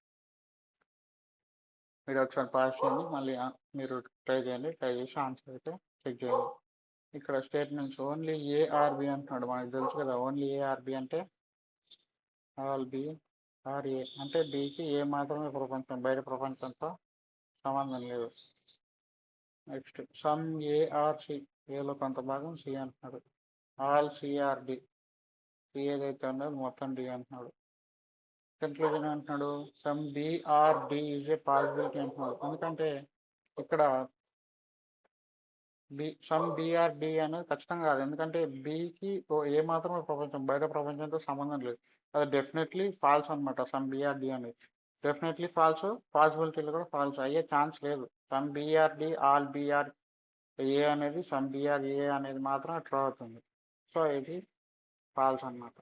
మీరు ఒకసారి పాస్ చేయండి, మళ్ళీ మీరు ట్రై చేయండి, ట్రై చేసి ఆన్సర్ అయితే చెక్ చేయండి. ఇక్కడ స్టేట్మెంట్స్ ఓన్లీ ఏఆర్బి అంటున్నాడు. మనకు తెలుసు కదా, ఓన్లీ ఏఆర్బి అంటే ఆల్ బి ఆర్ ఏ అంటే బికి ఏ మాత్రమే ప్రపంచం, బయట ప్రపంచంతో సంబంధం లేదు. నెక్స్ట్ సమ్ ఏఆర్సి, ఏలో కొంత భాగం సి అంటున్నాడు. ఆల్ సిఆర్డి, సి ఏదైతే ఉందో మొత్తం డి అంటున్నాడు. కన్క్లూజన్ అంటున్నాడు సమ్ బిఆర్డి ఈజ్ ఏ పాసిబిలిటీ అంటున్నాడు. ఎందుకంటే ఇక్కడ సమ్ బిఆర్డి అనేది ఖచ్చితంగా కాదు, ఎందుకంటే బికి ఏ మాత్రమే ప్రపంచం, బయట ప్రపంచంతో సంబంధం లేదు. అది డెఫినెట్లీ ఫాల్స్ అనమాట. సమ్ బిఆర్డి అనేది డెఫినెట్లీ ఫాల్స్, పాసిబిలిటీలు కూడా ఫాల్స్, అయ్యే ఛాన్స్ లేదు. సమ్ బిఆర్డి ఆల్ బిఆర్ ఏ అనేది సమ్ బిఆర్ ఏ అనేది మాత్రం ట్రూ అవుతుంది. సో ఇది ఫాల్స్ అనమాట.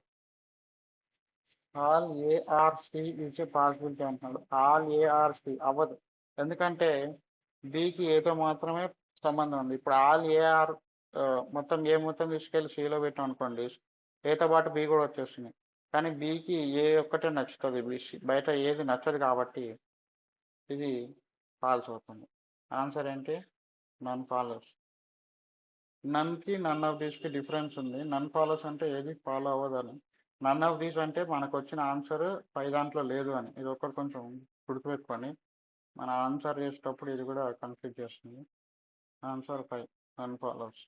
All ARC is a possibility అంటున్నాడు. ఆల్ ఏఆర్సి అవ్వదు, ఎందుకంటే బికి ఏతో మాత్రమే సంబంధం ఉంది. ఇప్పుడు ఆల్ ఏఆర్ మొత్తం ఏ మొత్తం తీసుకెళ్ళి సిలో పెట్టాం అనుకోండి, ఏతో పాటు బి కూడా వచ్చేస్తుంది. కానీ బికి ఏ ఒక్కటే నచ్చుతుంది, బిసి బయట ఏది నచ్చదు, కాబట్టి ఇది ఫాల్స్ అవుతుంది. ఆన్సర్ ఏంటి, నన్ ఫాలోస్. నన్కి నన్ ఆఫ్ దీస్కి డిఫరెన్స్ ఉంది. నన్ ఫాలోస్ అంటే ఏది ఫాలో అవ్వదని, నన్ ఆఫ్ దీస్ అంటే మనకు వచ్చిన ఆన్సర్ పై దాంట్లో లేదు అని. ఇది ఒకటి కొంచెం గుర్తుపెట్టుకొని మన ఆన్సర్ చేసేటప్పుడు ఇది కూడా కన్ఫ్యూజ్ చేస్తుంది. ఆన్సర్ 5 నన్ ఫాలోస్.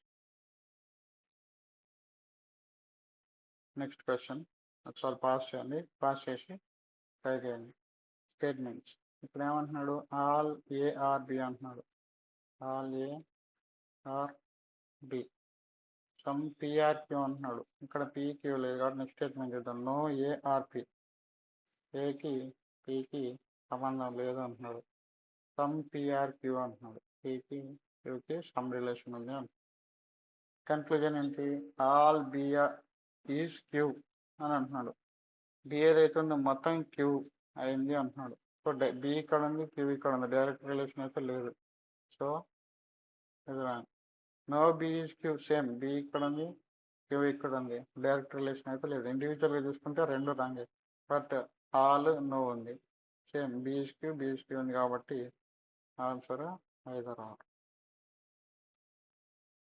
నెక్స్ట్ క్వశ్చన్ ఒకసారి పాస్ చేయండి, పాస్ చేసి ట్రై చేయండి. స్టేట్మెంట్స్ ఇప్పుడు ఏమంటున్నాడు, ఆల్ ఏఆర్బి అంటున్నాడు. ఆల్ ఏఆర్బి సమ్ పిఆర్క్యూ అంటున్నాడు. ఇక్కడ పీక్యూ లేదు కాబట్టి నెక్స్ట్ స్టేట్మెంట్ చేద్దాం. నో ఏఆర్పి, ఏకి పీకి సంబంధం లేదు అంటున్నాడు. సమ్ పిఆర్క్యూ అంటున్నాడు. పీకి క్యూకి సమ్ రిలేషన్ ఉంది అంటున్నాడు. కన్క్లూజన్ ఏంటి, ఆల్ బిఆర్ ఈజ్ క్యూ అని అంటున్నాడు. బి ఏదైతే ఉందో మొత్తం క్యూ అయింది అంటున్నాడు. సో బి ఇక్కడ ఉంది, క్యూ ఇక్కడ ఉంది, డైరెక్ట్ రిలేషన్ అయితే లేదు. సో ఇది wrong. No B is Q, same B ఇక్కడ ఉంది, క్యూ ఇక్కడ ఉంది, డైరెక్ట్ రిలేషన్ అయితే లేదు. ఇండివిజువల్గా చూసుకుంటే రెండు రాంగే, బట్ ఆల్ నో ఉంది. సేమ్ బి ఈజ్ క్యూ ఉంది కాబట్టి answer either are,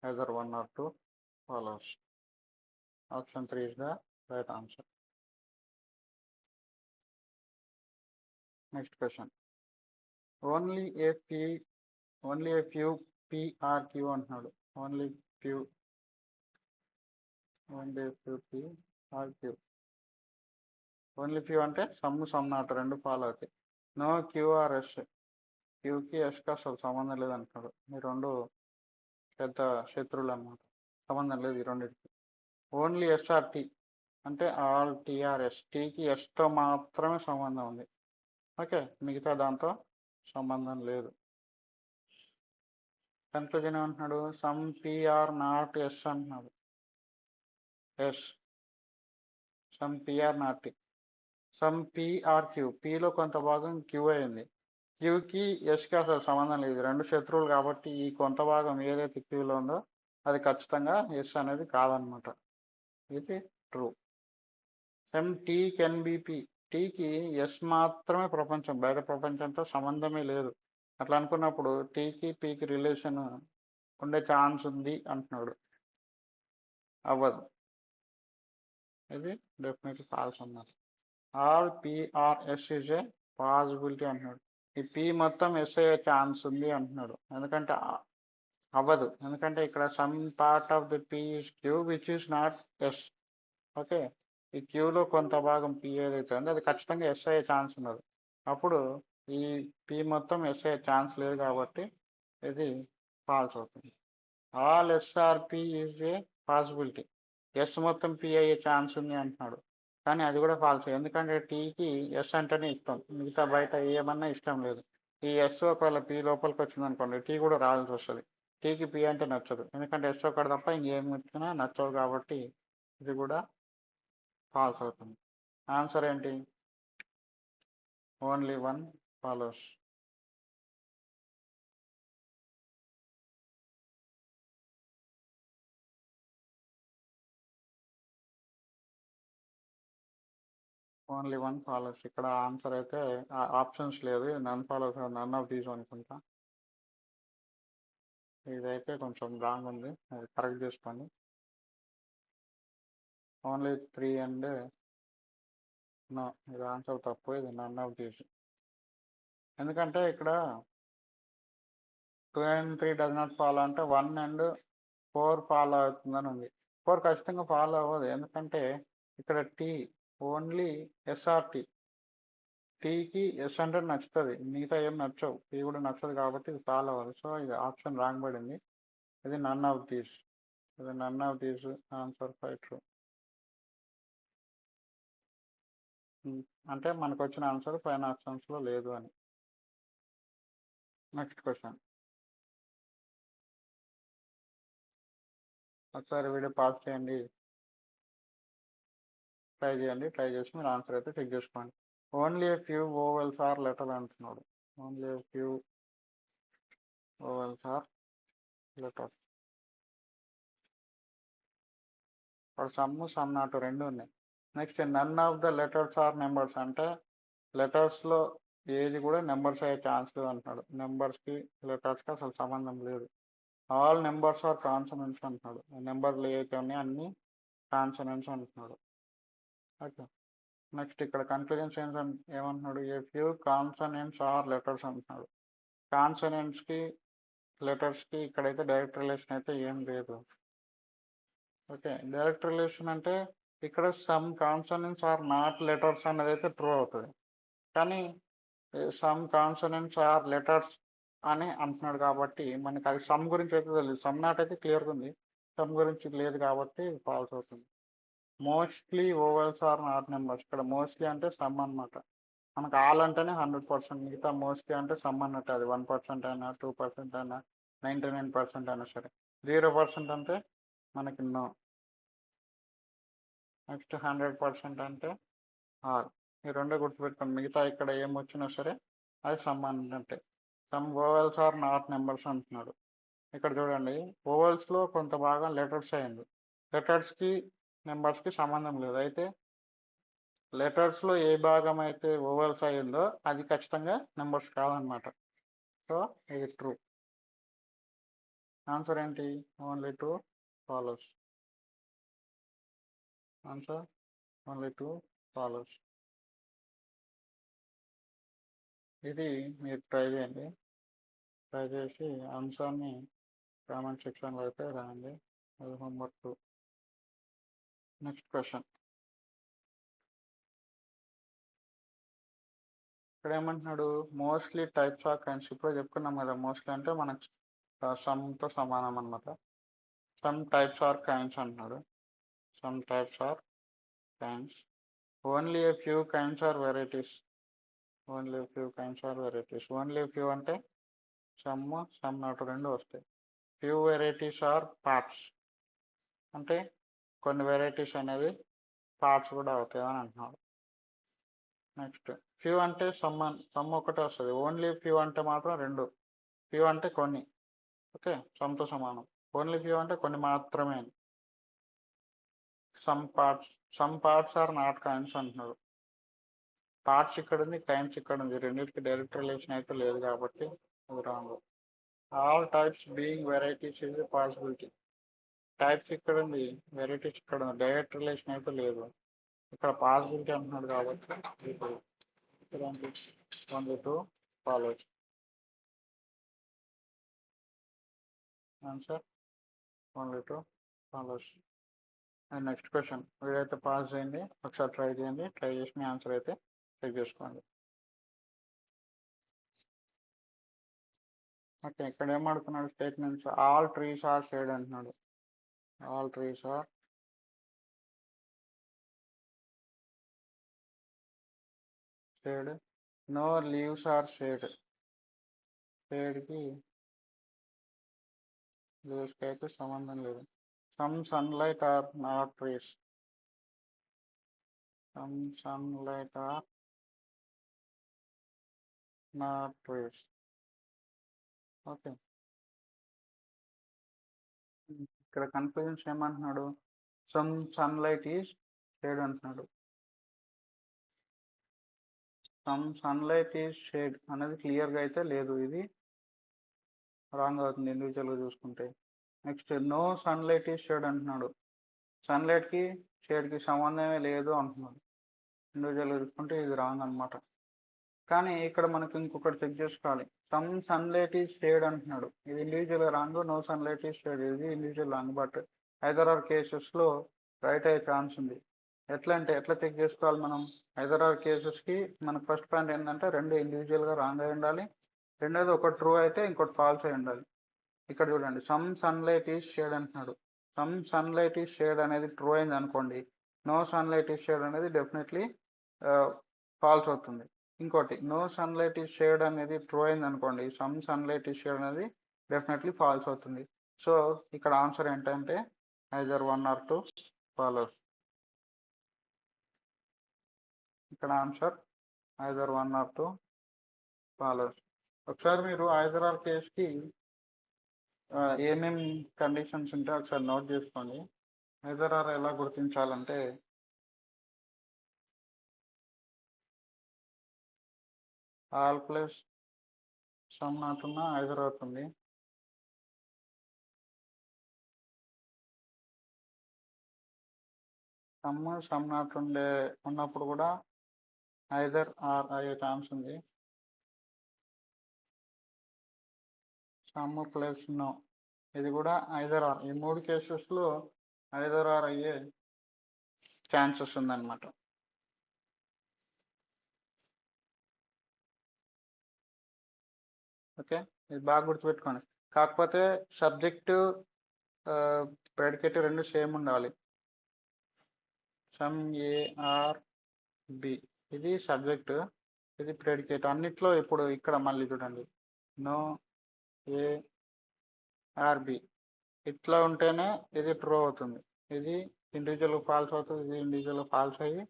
either 1 or 2 follows. Option 3 is the right answer. Next question. Only a few PRQ అంటున్నాడు. Only a few PRQ. Only few అంటే సమ్ నాట్ రెండు ఫాలో అవుతాయి. నో క్యూఆర్ఎస్, క్యూకి ఎస్కి అసలు సంబంధం లేదు అంటున్నాడు. ఈ రెండు పెద్ద శత్రువులు అన్నమాట, సంబంధం లేదు ఈ రెండింటికి. ఓన్లీ ఎస్ఆర్టీ అంటే ఆల్ టీఆర్ఎస్, టీకి ఎస్తో మాత్రమే సంబంధం ఉంది. ఓకే, మిగతా దాంతో సంబంధం లేదు. కన్క్లూజన్ ఏమంటున్నాడు, సమ్ పిఆర్ నాట్ ఎస్ అంటున్నాడు. S some P are not T, some P are Q, పిలో కొంత భాగం క్యూ అయింది, క్యూకి ఎస్కి అసలు సంబంధం లేదు, రెండు శత్రువులు కాబట్టి ఈ కొంత భాగం ఏదైతే క్యూలో ఉందో అది ఖచ్చితంగా ఎస్ అనేది కాదనమాట. ఇది true. Some T can be P, టీకి ఎస్ మాత్రమే ప్రపంచం, బయట ప్రపంచంతో సంబంధమే లేదు. అట్లా అనుకున్నప్పుడు టీకి పీకి రిలేషన్ ఉండే ఛాన్స్ ఉంది అంటున్నాడు. అవ్వదు, ఇది డెఫినెట్లీ ఫాల్స్ అన్నారు. All PRS is a possibility అంటున్నాడు. ఈ పి మొత్తం ఎస్ అయ్యే ఛాన్స్ ఉంది అంటున్నాడు. ఎందుకంటే అవ్వదు, ఎందుకంటే ఇక్కడ some part of the P is Q which is not S. Okay, ఈ క్యూలో కొంత భాగం పి ఏదైతే ఉందో అది ఖచ్చితంగా ఎస్ అయ్యే ఛాన్స్ ఉన్నది. అప్పుడు ఈ పి మొత్తం ఎస్ అయ్యే ఛాన్స్ లేదు కాబట్టి ఇది ఫాల్స్ అవుతుంది. All S are P is a possibility, S మొత్తం పి అయ్యే ఛాన్స్ ఉంది అంటున్నాడు. కానీ అది కూడా ఫాల్స్, ఎందుకంటే టీకి ఎస్ అంటేనే ఇష్టం, మిగతా బయట ఏమన్నా ఇష్టం లేదు. ఈ ఎస్ ఒకవేళ పి లోపలికి వచ్చింది అనుకోండి, టీ కూడా రావాల్సి వస్తుంది. టీకి పి అంటే నచ్చదు, ఎందుకంటే ఎస్ ఒకటి తప్ప ఇంకేం వచ్చినా నచ్చవు కాబట్టి ఇది కూడా ఫాల్స్ అవుతుంది. ఆన్సర్ ఏంటి? Only one follows. Only one follows. ఇక్కడ ఆన్సర్ అయితే ఆప్షన్స్ లేదు, నన్ ఫాలోస్, నన్ ఆఫ్ దీస్ అనుకుంటా. ఇదైతే కొంచెం రాంగ్ ఉంది, అది కరెక్ట్ చేసుకోండి. ఓన్లీ 3 అండ్ నో, ఇది ఆన్సర్ తప్పు, ఇది నన్ ఆఫ్ దీస్. ఎందుకంటే ఇక్కడ 2 and 3 డస్ నాట్ ఫాలో అంటే 1 and 4 ఫాలో అవుతుందని ఉంది. 4 ఖచ్చితంగా ఫాలో అవ్వదు, ఎందుకంటే ఇక్కడ టీ ఓన్లీ ఎస్ఆర్టీ. టీకి ఎస్ అంటే నచ్చుతుంది, మిగతా ఏం నచ్చవు. టీ కూడా నచ్చదు కాబట్టి ఇది ఫాలో అవ్వదు. సో ఇది ఆప్షన్ రాంగ్ పడింది. ఇది నన్ ఆఫ్ దీస్. ఇది none of these answer 5 true. అంటే మనకు వచ్చిన ఆన్సర్ పైన ఆప్షన్స్లో లేదు అని. Next question. ఒకసారి వీడియో పాస్ చేయండి, ట్రై చేయండి, ట్రై చేసి మీరు ఆన్సర్ అయితే చెక్ చేసుకోండి. Only a few vowels are letter అంటున్నాడు. Only a few vowels are letter. ఇక్కడ సమ్ నాట్ రెండు ఉన్నాయి. Next none of the letters are numbers అంటే లెటర్స్లో ఏది కూడా నెంబర్స్ అయ్యే ఛాన్స్ లేదు అంటున్నాడు. నెంబర్స్కి లెటర్స్కి అసలు సంబంధం లేదు. ఆల్ నెంబర్స్ ఆర్ కాన్సనెంట్స్ అంటున్నాడు. నెంబర్లు ఏవైతే ఉన్నాయో అన్ని కాన్సనెంట్స్ అంటున్నాడు. ఓకే. నెక్స్ట్ ఇక్కడ కన్క్లూజన్స్ ఏమంటున్నాడు? A few consonants are letters అంటున్నాడు. కాన్సనెంట్స్కి లెటర్స్కి ఇక్కడైతే డైరెక్ట్ రిలేషన్ అయితే ఏం లేదు. ఓకే, డైరెక్ట్ రిలేషన్ అంటే ఇక్కడ some consonants are not letters అన్నది అయితే ట్రూ అవుతుంది. కానీ సమ్ కాన్సనెంట్స్ ఆర్ లెటర్స్ అని అంటున్నాడు కాబట్టి మనకి అది సమ్ గురించి అయితే తెలియదు. సమ్ నాట్ అయితే క్లియర్గా ఉంది, సమ్ గురించి లేదు కాబట్టి ఫాల్స్ అవుతుంది. Mostly vowels are not numbers. ఇక్కడ మోస్ట్లీ అంటే సమ్ అనమాట. మనకు ఆల్ అంటేనే 100%, మిగతా మోస్ట్లీ అంటే సమ్ అన్నట్టు. అది 1% అయినా 2% అయినా 99% అయినా సరే. 0% అంటే మనకి నో. నెక్స్ట్ 100% అంటే ఆల్. ఈ రెండే గుర్తుపెట్టుకోండి, మిగతా ఇక్కడ ఏం వచ్చినా సరే అది సమ్ అంటే. Some vowels are not numbers అంటున్నాడు. ఇక్కడ చూడండి, ఓవెల్స్లో కొంత భాగం లెటర్స్ అయింది, లెటర్స్కి నెంబర్స్కి సంబంధం లేదు. అయితే లెటర్స్లో ఏ భాగం అయితే ఓవెల్స్ అయ్యిందో అది ఖచ్చితంగా నెంబర్స్ కాదనమాట. సో ఇది ట్రూ. ఆన్సర్ ఏంటి? Only two follows. Answer only two follows. ఇది మీరు ట్రై చేయండి, ట్రై చేసి ఆన్సర్ని కామెంట్ సెక్షన్లో అయితే రాయండి. అది హోంవర్క్ 2. Next question. ఇక్కడ ఏమంటున్నాడు? Mostly types of kinds. ఇప్పుడు చెప్పుకున్నాం కదా, మోస్ట్లీ అంటే మనకు సమ్తో సమానం అనమాట. సమ్ టైప్స్ ఆర్ కైండ్స్ అంటున్నాడు. Some types are kinds. Only a few kinds are varieties. Only a few kinds are varieties. Only few అంటే సమ్ నాట్ రెండు వస్తాయి. ఫ్యూ వెరైటీస్ ఆర్ పార్ట్స్ అంటే కొన్ని వెరైటీస్ అనేవి పార్ట్స్ కూడా అవుతాయి అని అంటున్నాడు. నెక్స్ట్ ఫ్యూ అంటే సమ్ ఒకటే వస్తుంది. ఓన్లీ ఫ్యూ అంటే మాత్రం రెండు. ఫ్యూ అంటే కొన్ని, ఓకే, సమ్తో సమానం. ఓన్లీ ఫ్యూ అంటే కొన్ని మాత్రమే. Some parts are not kinds అంటున్నాడు. పార్ట్స్ ఇక్కడ ఉంది, కైండ్స్ ఇక్కడ ఉంది, రెండింటికి డైరెక్ట్ రిలేషన్ అయితే లేదు కాబట్టి అది wrong. All types being varieties is possibility. Types ఇక్కడ ఉంది, వెరైటీస్ ఇక్కడ ఉంది, డైరెక్ట్ రిలేషన్ అయితే లేదు. ఇక్కడ పాసిబిలిటీ అంటున్నాడు కాబట్టి only two follows. Answer only two follows. And next question. వీడైతే పాస్ చేయండి, ఒకసారి ట్రై చేయండి, ట్రై చేసి మీ ఆన్సర్ అయితే చెక్ చేసుకోండి. ఓకే, ఇక్కడ ఏం అడుగుతున్నాడు? Statements all trees are shade అంటున్నాడు. All trees are shade. No leaves are shade. షేడ్కి లీవ్స్కి అయితే సంబంధం లేదు. Some sunlight are not trees. some sunlight are not trees. Okay, ఇక్కడ కన్ఫ్యూజన్స్ ఏమంటున్నాడు? సమ్ సన్లైట్ ఈజ్ షేడ్ అంటున్నాడు. సమ్ సన్లైట్ ఈజ్ షేడ్ అనేది క్లియర్గా అయితే లేదు, ఇది రాంగ్ అవుతుంది ఇండివిజువల్గా చూసుకుంటే. Next no sunlight is shade అంటున్నాడు. సన్లైట్కి షేడ్కి సంబంధమే లేదు అంటున్నాడు. ఇండివిజువల్గా చూసుకుంటే ఇది రాంగ్ అనమాట. కానీ ఇక్కడ మనకు ఇంకొకటి చెక్ చేసుకోవాలి. సమ్ సన్లైట్ ఈజ్ షేడ్ అంటున్నాడు, ఇది ఇండివిజువల్గా wrong. No sunlight is shade, ఇది individual wrong. But either or కేసెస్లో రైట్ అయ్యే ఛాన్స్ ఉంది. ఎట్లా చెక్ చేసుకోవాలి మనం? ఐదర్ ఆర్ కేసెస్కి మనకు ఫస్ట్ పాయింట్ ఏంటంటే రెండు ఇండివిజువల్గా రాంగ్ అయి ఉండాలి, రెండోది ఒకటి ట్రూ అయితే ఇంకోటి ఫాల్స్ అయి ఉండాలి. ఇక్కడ చూడండి, సమ్ సన్లైట్ ఈజ్ షేడ్ అంటున్నాడు. సమ్ సన్లైట్ ఈజ్ షేడ్ అనేది ట్రూ అయింది అనుకోండి, నో సన్లైట్ ఈజ్ షేడ్ అనేది డెఫినెట్లీ ఫాల్స్ అవుతుంది. ఇంకోటి, నో సన్లైట్ ఈజ్ షేడ్ అనేది ట్రూ అయింది అనుకోండి, సమ్ సన్లైట్ ఈజ్ షేడ్ అనేది డెఫినెట్లీ ఫాల్స్ అవుతుంది. సో ఇక్కడ ఆన్సర్ ఏంటంటే ఐదర్ 1 or 2 ఫాలోస్. ఇక్కడ ఆన్సర్ ఐదర్ 1 or 2 ఫాలోస్. ఒకసారి మీరు ఐదర్ ఆర్ కేస్కి ఏమేమి కండిషన్స్ ఉంటే ఒకసారి నోట్ చేసుకోండి. ఐదర్ ఆర్ ఎలా గుర్తించాలంటే, ఆల్ ప్లస్ సమ్ నాట్ ఉన్న ఐదర్ అవుతుంది. సమ్ నాట్ ఉన్నప్పుడు కూడా ఐదర్ ఆర్ అయ్యే ఛాన్స్ ఉంది. సమ్ ప్లస్ నో, ఇది కూడా ఐదర్ ఆర్. ఈ మూడు కేసెస్లో ఐదర్ ఆర్ అయ్యే ఛాన్సెస్ ఉందన్నమాట. ఓకే, ఇది బాగా గుర్తుపెట్టుకోండి. కాకపోతే సబ్జెక్టు ప్రెడికేట్ రెండు సేమ్ ఉండాలి. సమ్ ఏ ఆర్ బి, ఇది సబ్జెక్ట్, ఇది ప్రెడికేట్. అన్నిట్లో ఇప్పుడు ఇక్కడ మళ్ళీ చూడండి, నో ఏ ఆర్ బి ఇట్లా ఉంటేనే ఇది ట్రూ అవుతుంది. ఇది ఇండివిజువల్ ఫాల్స్ అవుతుంది, ఇది ఇండివిజువల్ ఫాల్స్ అయ్యి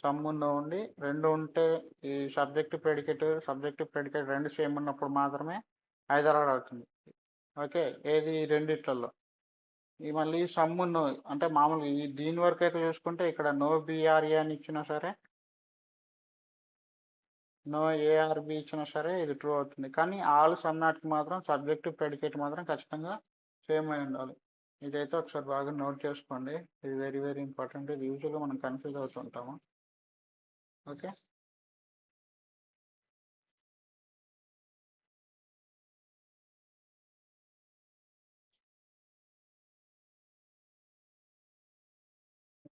సమ్ నో ఉండి రెండు ఉంటే, ఈ సబ్జెక్ట్ ప్రెడికేట్ రెండు సేమ్ ఉన్నప్పుడు మాత్రమే ఐదర్ ఆర్ అవుతుంది. ఓకే, ఏది రెండిట్లలో. ఈ మళ్ళీ సమ్ నో అంటే మామూలుగా ఈ దీని వరకు అయితే చూసుకుంటే ఇక్కడ నో బిఆర్ఏ అని ఇచ్చినా సరే, నో ఏఆర్బి ఇచ్చినా సరే ఇది ట్రూ అవుతుంది. కానీ ఆల్ సమ్ నాట్కి మాత్రం సబ్జెక్ట్ ప్రెడికేట్ మాత్రం ఖచ్చితంగా సేమ్ అయి ఉండాలి. ఇదైతే ఒకసారి బాగా నోట్ చేసుకోండి, ఇది వెరీ వెరీ ఇంపార్టెంట్. ఇది యూజువల్గా మనం కన్ఫ్యూజ్ అవుతుంటాము. ఓకే,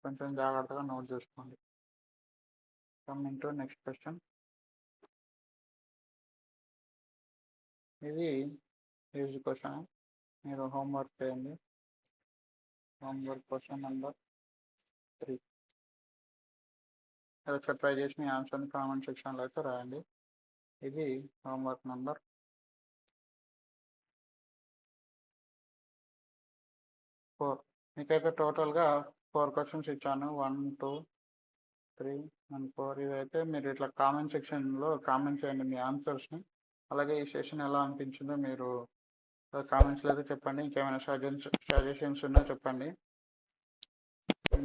కొంచెం జాగ్రత్తగా నోట్ చేసుకోండి. Coming to next question. ఇది ఈజీ క్వశ్చన్, మీరు హోంవర్క్ చేయండి. Homework question number 3. ఒకసారి ట్రై చేసి మీ ఆన్సర్ని కామెంట్ సెక్షన్లో అయితే రాయండి. ఇది హోంవర్క్ నెంబర్ 4. మీకైతే టోటల్గా 4 క్వశ్చన్స్ ఇచ్చాను, 1, 2, 3 and 4. ఇవైతే మీరు ఇట్లా కామెంట్ సెక్షన్లో కామెంట్ చేయండి మీ ఆన్సర్స్ని. అలాగే ఈ సెషన్ ఎలా అనిపించిందో మీరు కామెంట్స్లో అయితే చెప్పండి. ఇంకేమైనా సజెషన్స్ ఉన్నా చెప్పండి.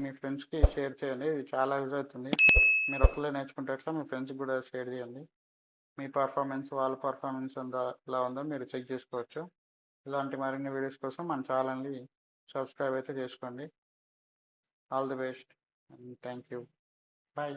మీ ఫ్రెండ్స్కి షేర్ చేయండి, ఇది చాలా యూజ్ అవుతుంది. మీరు ఒక్కలే నేర్చుకుంటే ఎట్లా, మీ ఫ్రెండ్స్కి కూడా షేర్ చేయండి. మీ పర్ఫార్మెన్స్, వాళ్ళ పర్ఫార్మెన్స్ ఎలా ఉందో మీరు చెక్ చేసుకోవచ్చు. ఇలాంటి మరిన్ని వీడియోస్ కోసం మన ఛానల్ని సబ్స్క్రైబ్ అయితే చేసుకోండి. All the best and thank you. Bye.